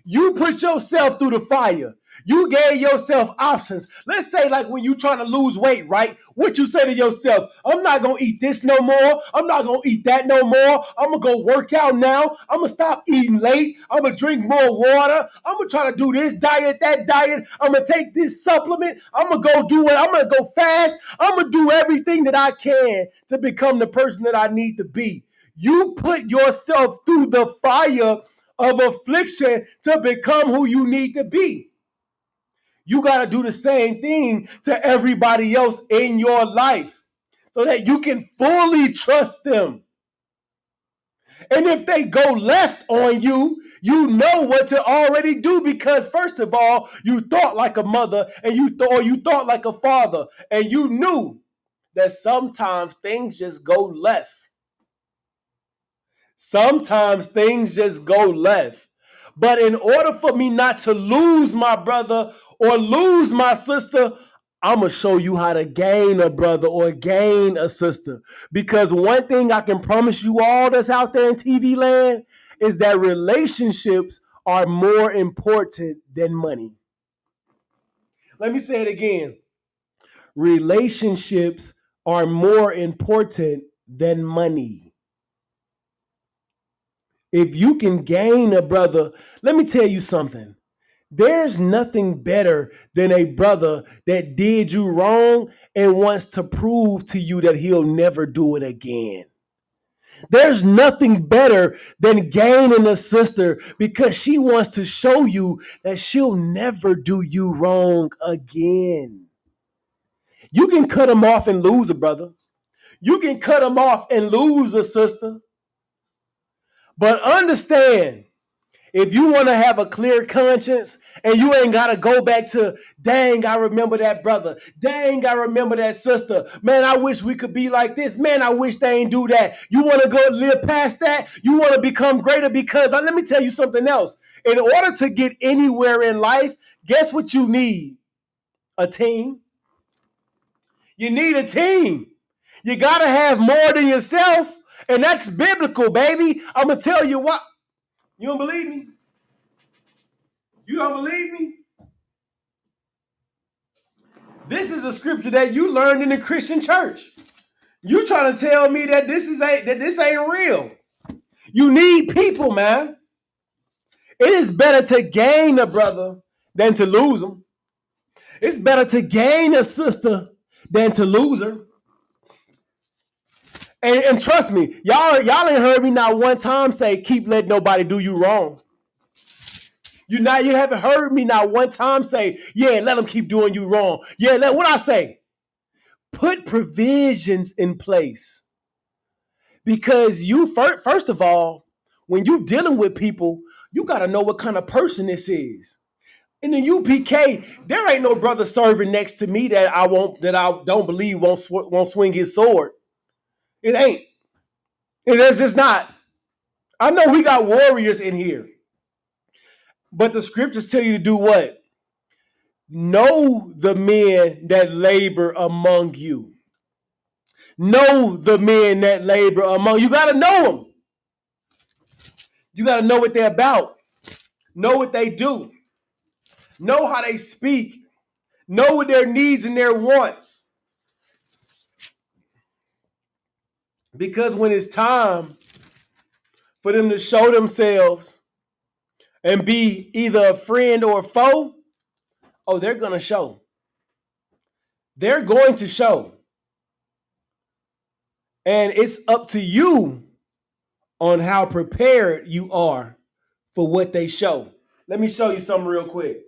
You put yourself through the fire. You gave yourself options. Let's say like when you trying to lose weight, right? What you say to yourself, I'm not going to eat this no more. I'm not going to eat that no more. I'm going to go work out now. I'm going to stop eating late. I'm going to drink more water. I'm going to try to do this diet, that diet. I'm going to take this supplement. I'm going to go do it. I'm going to go fast. I'm going to do everything that I can to become the person that I need to be. You put yourself through the fire of affliction to become who you need to be. You got to do the same thing to everybody else in your life so that you can fully trust them. And if they go left on you, you know what to already do because first of all, you thought like a mother and you thought like a father and you knew that sometimes things just go left. Sometimes things just go left. But in order for me not to lose my brother or lose my sister, I'm going to show you how to gain a brother or gain a sister. Because one thing I can promise you all that's out there in TV land is that relationships are more important than money. Let me say it again. Relationships are more important than money. If you can gain a brother, let me tell you something. There's nothing better than a brother that did you wrong and wants to prove to you that he'll never do it again. There's nothing better than gaining a sister because she wants to show you that she'll never do you wrong again. You can cut him off and lose a brother. You can cut him off and lose a sister. But understand, if you want to have a clear conscience and you ain't got to go back to, dang, I remember that brother. Dang, I remember that sister. Man, I wish we could be like this. Man, I wish they ain't do that. You want to go live past that? You want to become greater? Because let me tell you something else. In order to get anywhere in life, guess what you need? A team. You need a team. You got to have more than yourself. And that's biblical, baby. I'm going to tell you what. You don't believe me? You don't believe me? This is a scripture that you learned in the Christian church. You trying to tell me that this ain't real. You need people, man. It is better to gain a brother than to lose him. It's better to gain a sister than to lose her. And trust me, y'all ain't heard me not one time say, keep letting nobody do you wrong. You haven't heard me not one time say, yeah, let them keep doing you wrong. Yeah, what I say? Put provisions in place. Because you, first of all, when you dealing with people, you got to know what kind of person this is. In the UPK, there ain't no brother serving next to me that I don't believe won't swing his sword. It ain't. There's just not. I know we got warriors in here. But the scriptures tell you to do what? Know the men that labor among you. Know the men that labor among you. You got to know them. You got to know what they're about. Know what they do. Know how they speak. Know what their needs and their wants. Because when it's time for them to show themselves and be either a friend or a foe, oh, they're going to show. They're going to show. And it's up to you on how prepared you are for what they show. Let me show you something real quick.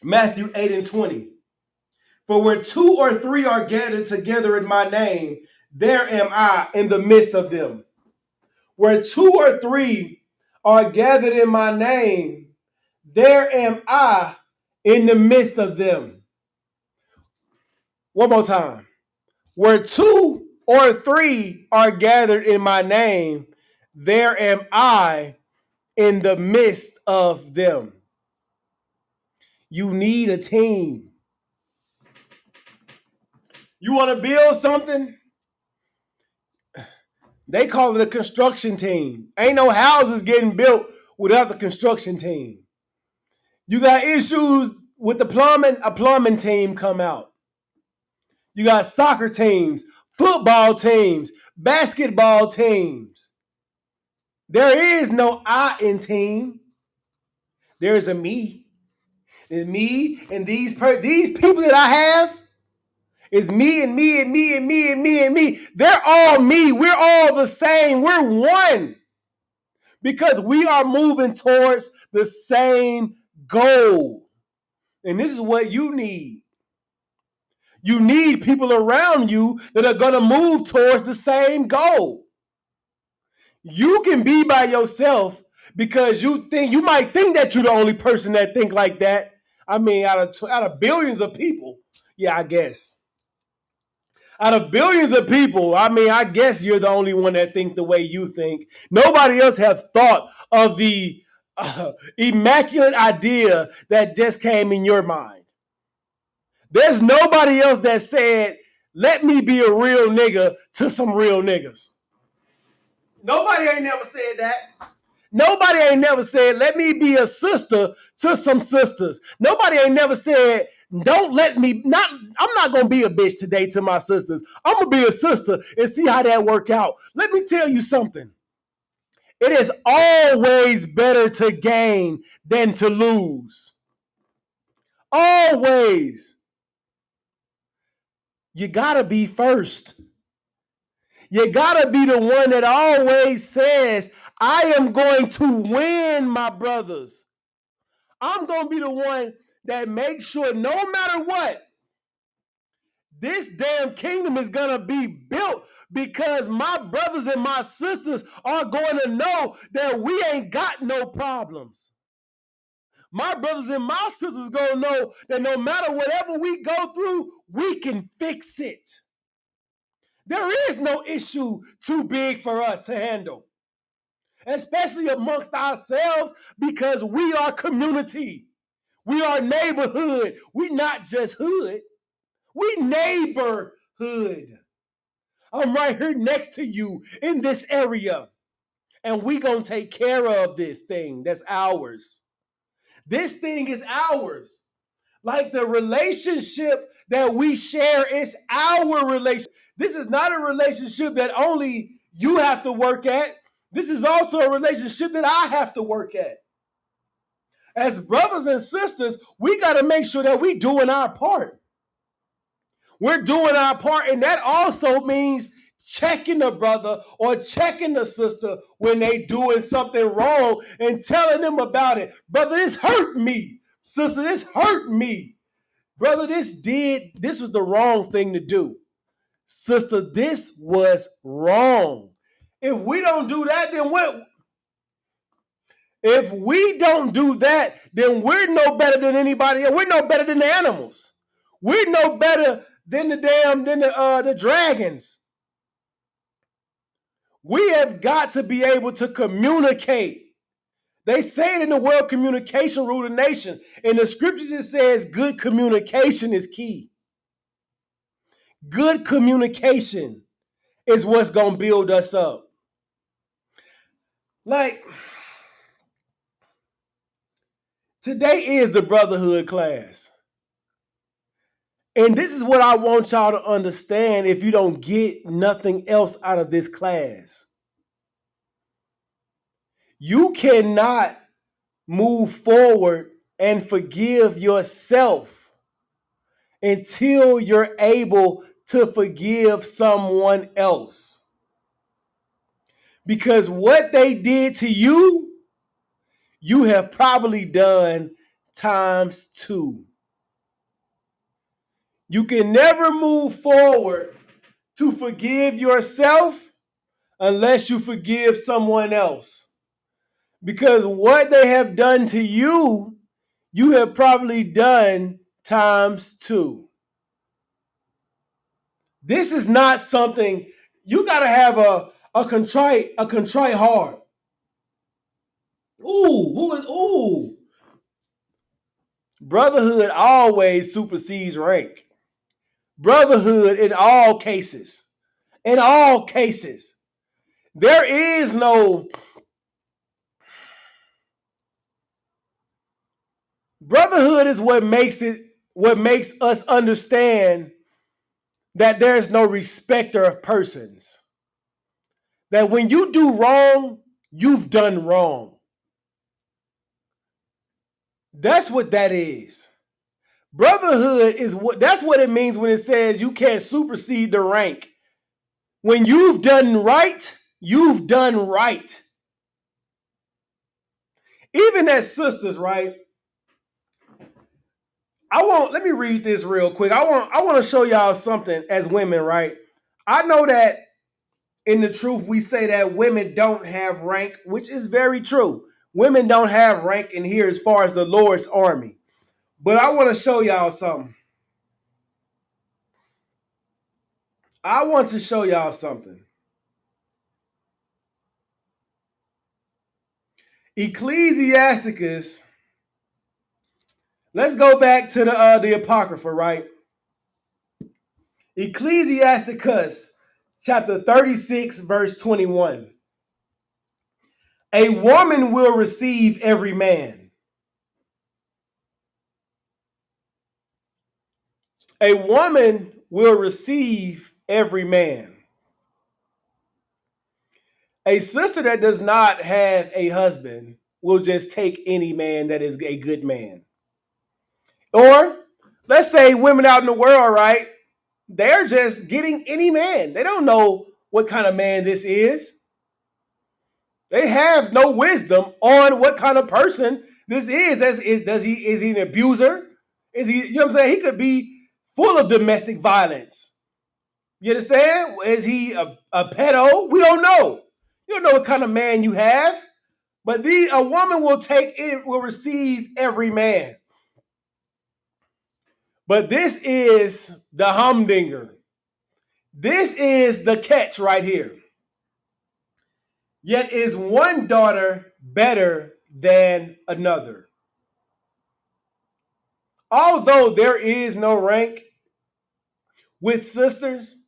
Matthew 8:20. For where 2 or 3 are gathered together in my name, there am I in the midst of them. Where 2 or 3 are gathered in my name, there am I in the midst of them. One more time. Where 2 or 3 are gathered in my name, there am I in the midst of them. You need a team. You want to build something? They call it a construction team. Ain't no houses getting built without the construction team. You got issues with the plumbing, a plumbing team come out. You got soccer teams, football teams, basketball teams. There is no I in team. There is a me. And me and these people that I have is me and me and me and me and me and me. They're all me. We're all the same. We're one. Because we are moving towards the same goal. And this is what you need. You need people around you that are going to move towards the same goal. You can be by yourself because you might think that you're the only person that think like that. I mean, out of billions of people, yeah, I guess. Out of billions of people, I mean, I guess you're the only one that think the way you think. Nobody else have thought of the immaculate idea that just came in your mind. There's nobody else that said, let me be a real nigga to some real niggas. Nobody ain't never said that. Nobody ain't never said, let me be a sister to some sisters. Nobody ain't never said, don't let me, I'm not going to be a bitch today to my sisters. I'm going to be a sister and see how that work out. Let me tell you something. It is always better to gain than to lose. Always. You got to be first. You got to be the one that always says, I am going to win, my brothers. I'm going to be the one that makes sure no matter what, this damn kingdom is going to be built because my brothers and my sisters are going to know that we ain't got no problems. My brothers and my sisters going to know that no matter whatever we go through, we can fix it. There is no issue too big for us to handle, especially amongst ourselves because we are community. We are neighborhood. We not just hood. We neighborhood. I'm right here next to you in this area. And we gonna take care of this thing that's ours. This thing is ours. Like the relationship that we share is our relationship. This is not a relationship that only you have to work at. This is also a relationship that I have to work at. As brothers and sisters, we got to make sure that we doing our part. We're doing our part, and that also means checking the brother or checking the sister when they doing something wrong and telling them about it. Brother, this hurt me. Sister, this hurt me. Brother, this was the wrong thing to do. Sister, this was wrong. If we don't do that, then what? If we don't do that, then we're no better than anybody else. We're no better than the animals. We're no better than the dragons. We have got to be able to communicate. They say it in the World Communication Rule of the Nation. In the scriptures, it says good communication is key. Good communication is what's going to build us up. Like, today is the brotherhood class. And this is what I want y'all to understand if you don't get nothing else out of this class. You cannot move forward and forgive yourself until you're able to forgive someone else. Because what they did to you, you have probably done times 2. You can never move forward to forgive yourself unless you forgive someone else. Because what they have done to you, you have probably done times 2. This is not something you got to have a contrite heart. Ooh. Brotherhood always supersedes rank. Brotherhood in all cases. In all cases. There is no brotherhood is what makes us understand that there's no respecter of persons. That when you do wrong, you've done wrong. That's what that is. Brotherhood is that's what it means when it says you can't supersede the rank. When you've done right, you've done right. Even as sisters, right? Let me read this real quick. I want to show y'all something as women, right? I know that in the truth, we say that women don't have rank, which is very true. Women don't have rank in here as far as the Lord's army. But I want to show y'all something. I want to show y'all something. Ecclesiasticus. Let's go back to the Apocrypha, right? Ecclesiasticus, chapter 36, verse 21. A woman will receive every man. A woman will receive every man. A sister that does not have a husband will just take any man that is a good man. Or let's say women out in the world, right? They're just getting any man. They don't know what kind of man this is. They have no wisdom on what kind of person this is. Is he an abuser? Is he, you know what I'm saying? He could be full of domestic violence. You understand? Is he a pedo? We don't know. You don't know what kind of man you have. But a woman will receive every man. But this is the humdinger. This is the catch right here. Yet is one daughter better than another. Although there is no rank with sisters,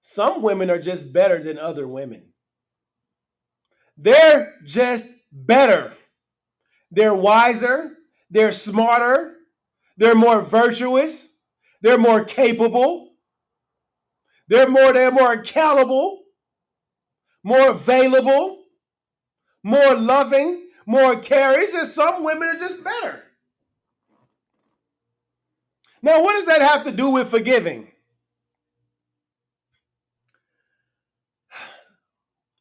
some women are just better than other women. They're just better. They're wiser. They're smarter. They're more virtuous. They're more capable. They're more accountable, more available, more loving, more caring. It's just some women are just better. Now, what does that have to do with forgiving?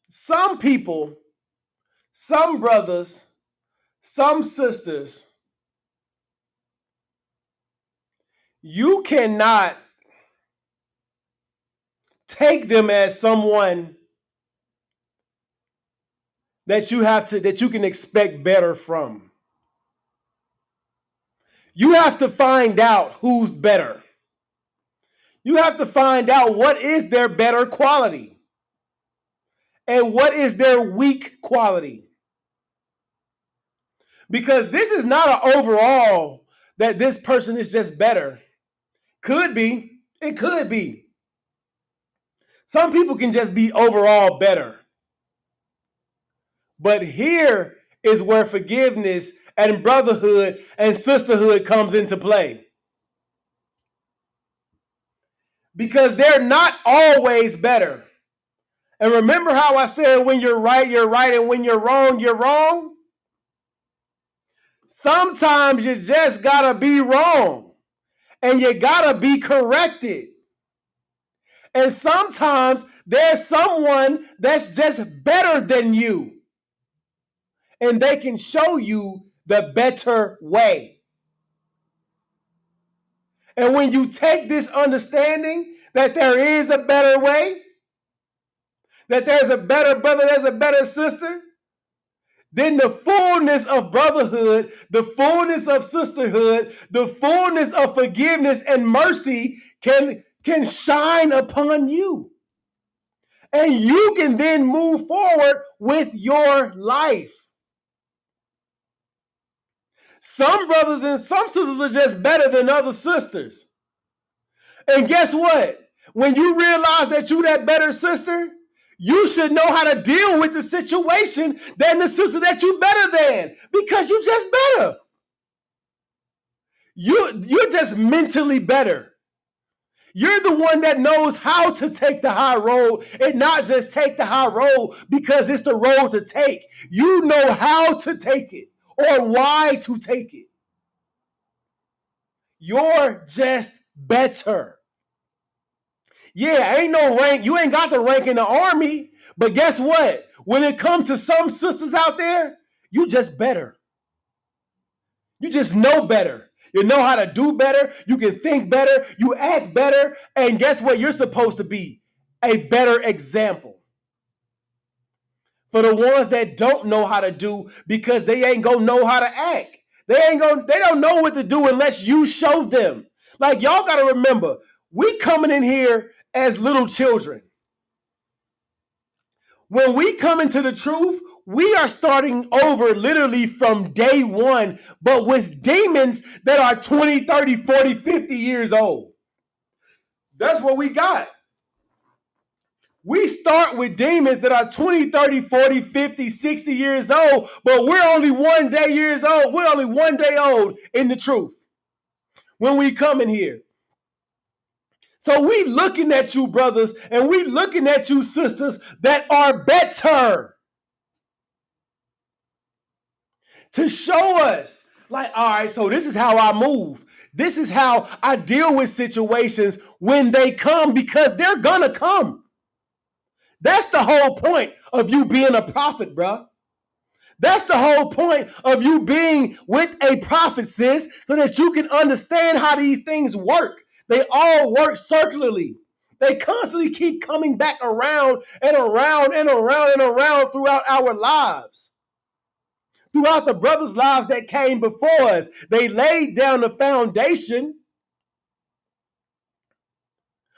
Some people, some brothers, some sisters, you cannot take them as someone that you can expect better from. You have to find out who's better. You have to find out what is their better quality and what is their weak quality. Because this is not an overall that this person is just better. Could be. It could be. Some people can just be overall better. But here is where forgiveness and brotherhood and sisterhood comes into play. Because they're not always better. And remember how I said when you're right, and when you're wrong, you're wrong? Sometimes you just gotta be wrong. And you gotta be corrected. And sometimes there's someone that's just better than you. And they can show you the better way. And when you take this understanding that there is a better way, that there's a better brother, there's a better sister, then the fullness of brotherhood, the fullness of sisterhood, the fullness of forgiveness and mercy can shine upon you. And you can then move forward with your life. Some brothers and some sisters are just better than other sisters. And guess what? When you realize that you're that better sister, you should know how to deal with the situation than the sister that you're better than, because you're just better. You're just mentally better. You're the one that knows how to take the high road and not just take the high road because it's the road to take. You know how to take it or why to take it. You're just better. Yeah, ain't no rank. You ain't got the rank in the army. But guess what? When it comes to some sisters out there, you just better. You just know better. You know how to do better. You can think better. You act better. And guess what? You're supposed to be a better example for the ones that don't know how to do, because they ain't gonna know how to act. They don't know what to do unless you show them. Like, y'all gotta remember, we coming in here as little children. When we come into the truth, we are starting over literally from day one, but with demons that are 20, 30, 40, 50 years old. That's what we got. We start with demons that are 20, 30, 40, 50, 60 years old, but we're only 1 day years old. We're only 1 day old in the truth when we come in here. So we looking at you, brothers, and we looking at you, sisters, that are better to show us, like, all right, so this is how I move. This is how I deal with situations when they come, because they're gonna come. That's the whole point of you being a prophet, bro. That's the whole point of you being with a prophet, sis, so that you can understand how these things work. They all work circularly. They constantly keep coming back around and around and around and around throughout our lives. Throughout the brothers' lives that came before us. They laid down the foundation.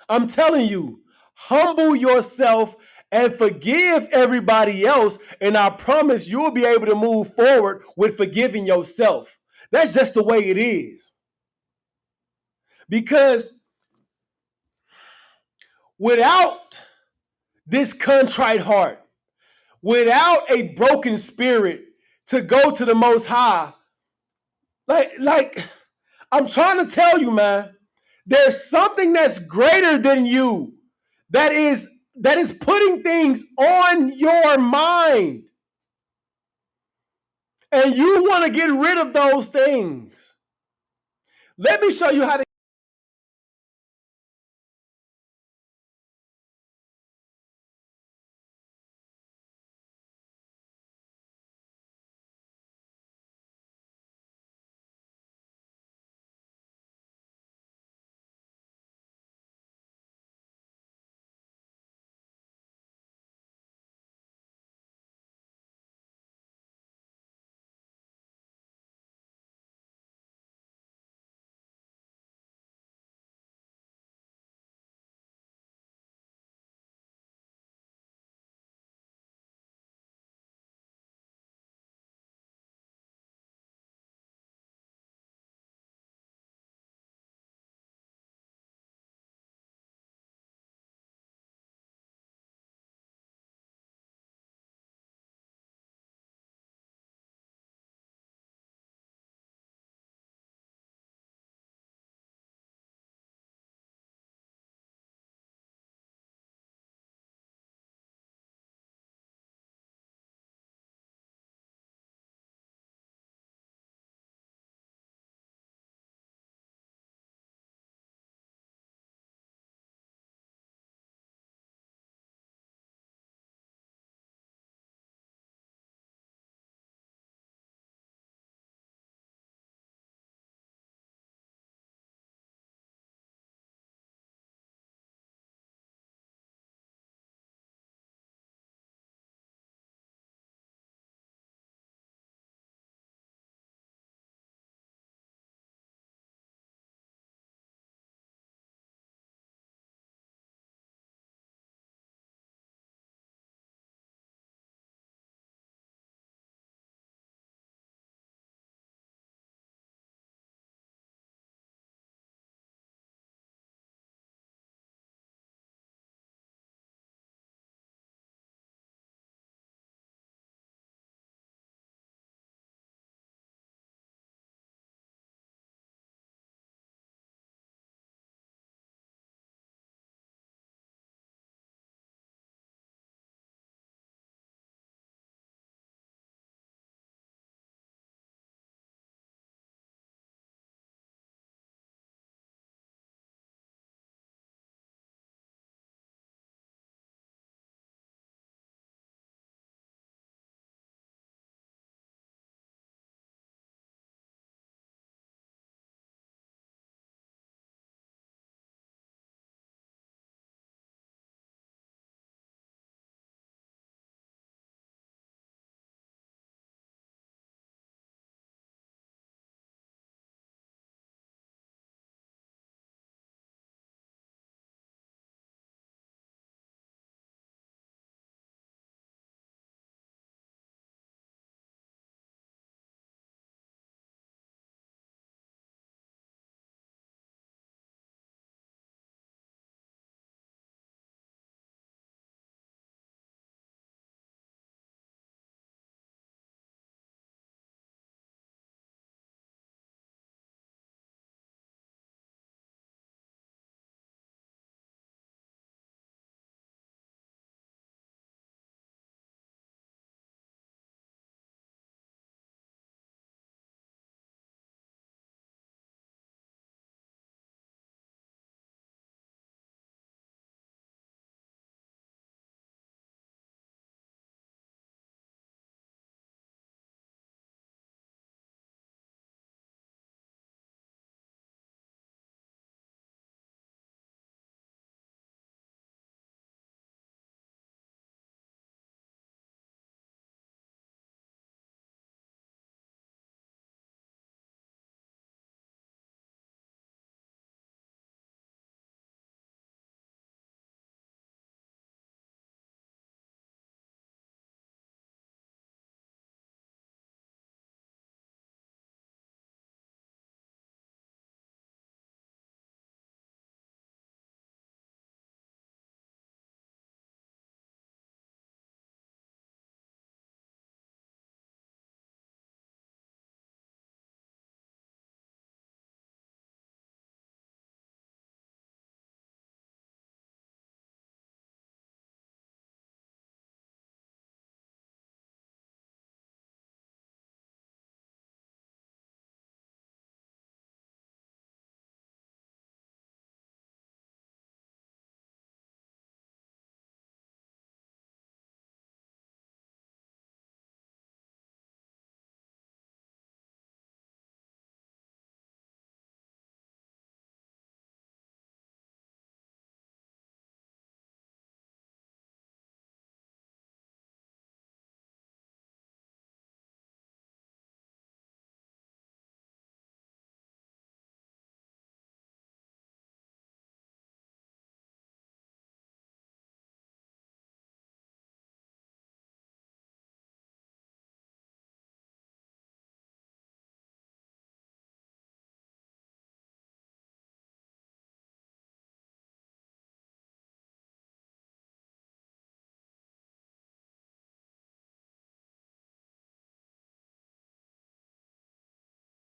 I'm telling you, humble yourself and forgive everybody else, and I promise you'll be able to move forward with forgiving yourself. That's just the way it is. Because without this contrite heart, without a broken spirit to go to the Most High, like I'm trying to tell you, man, there's something that's greater than you that is putting things on your mind. And you want to get rid of those things. Let me show you how to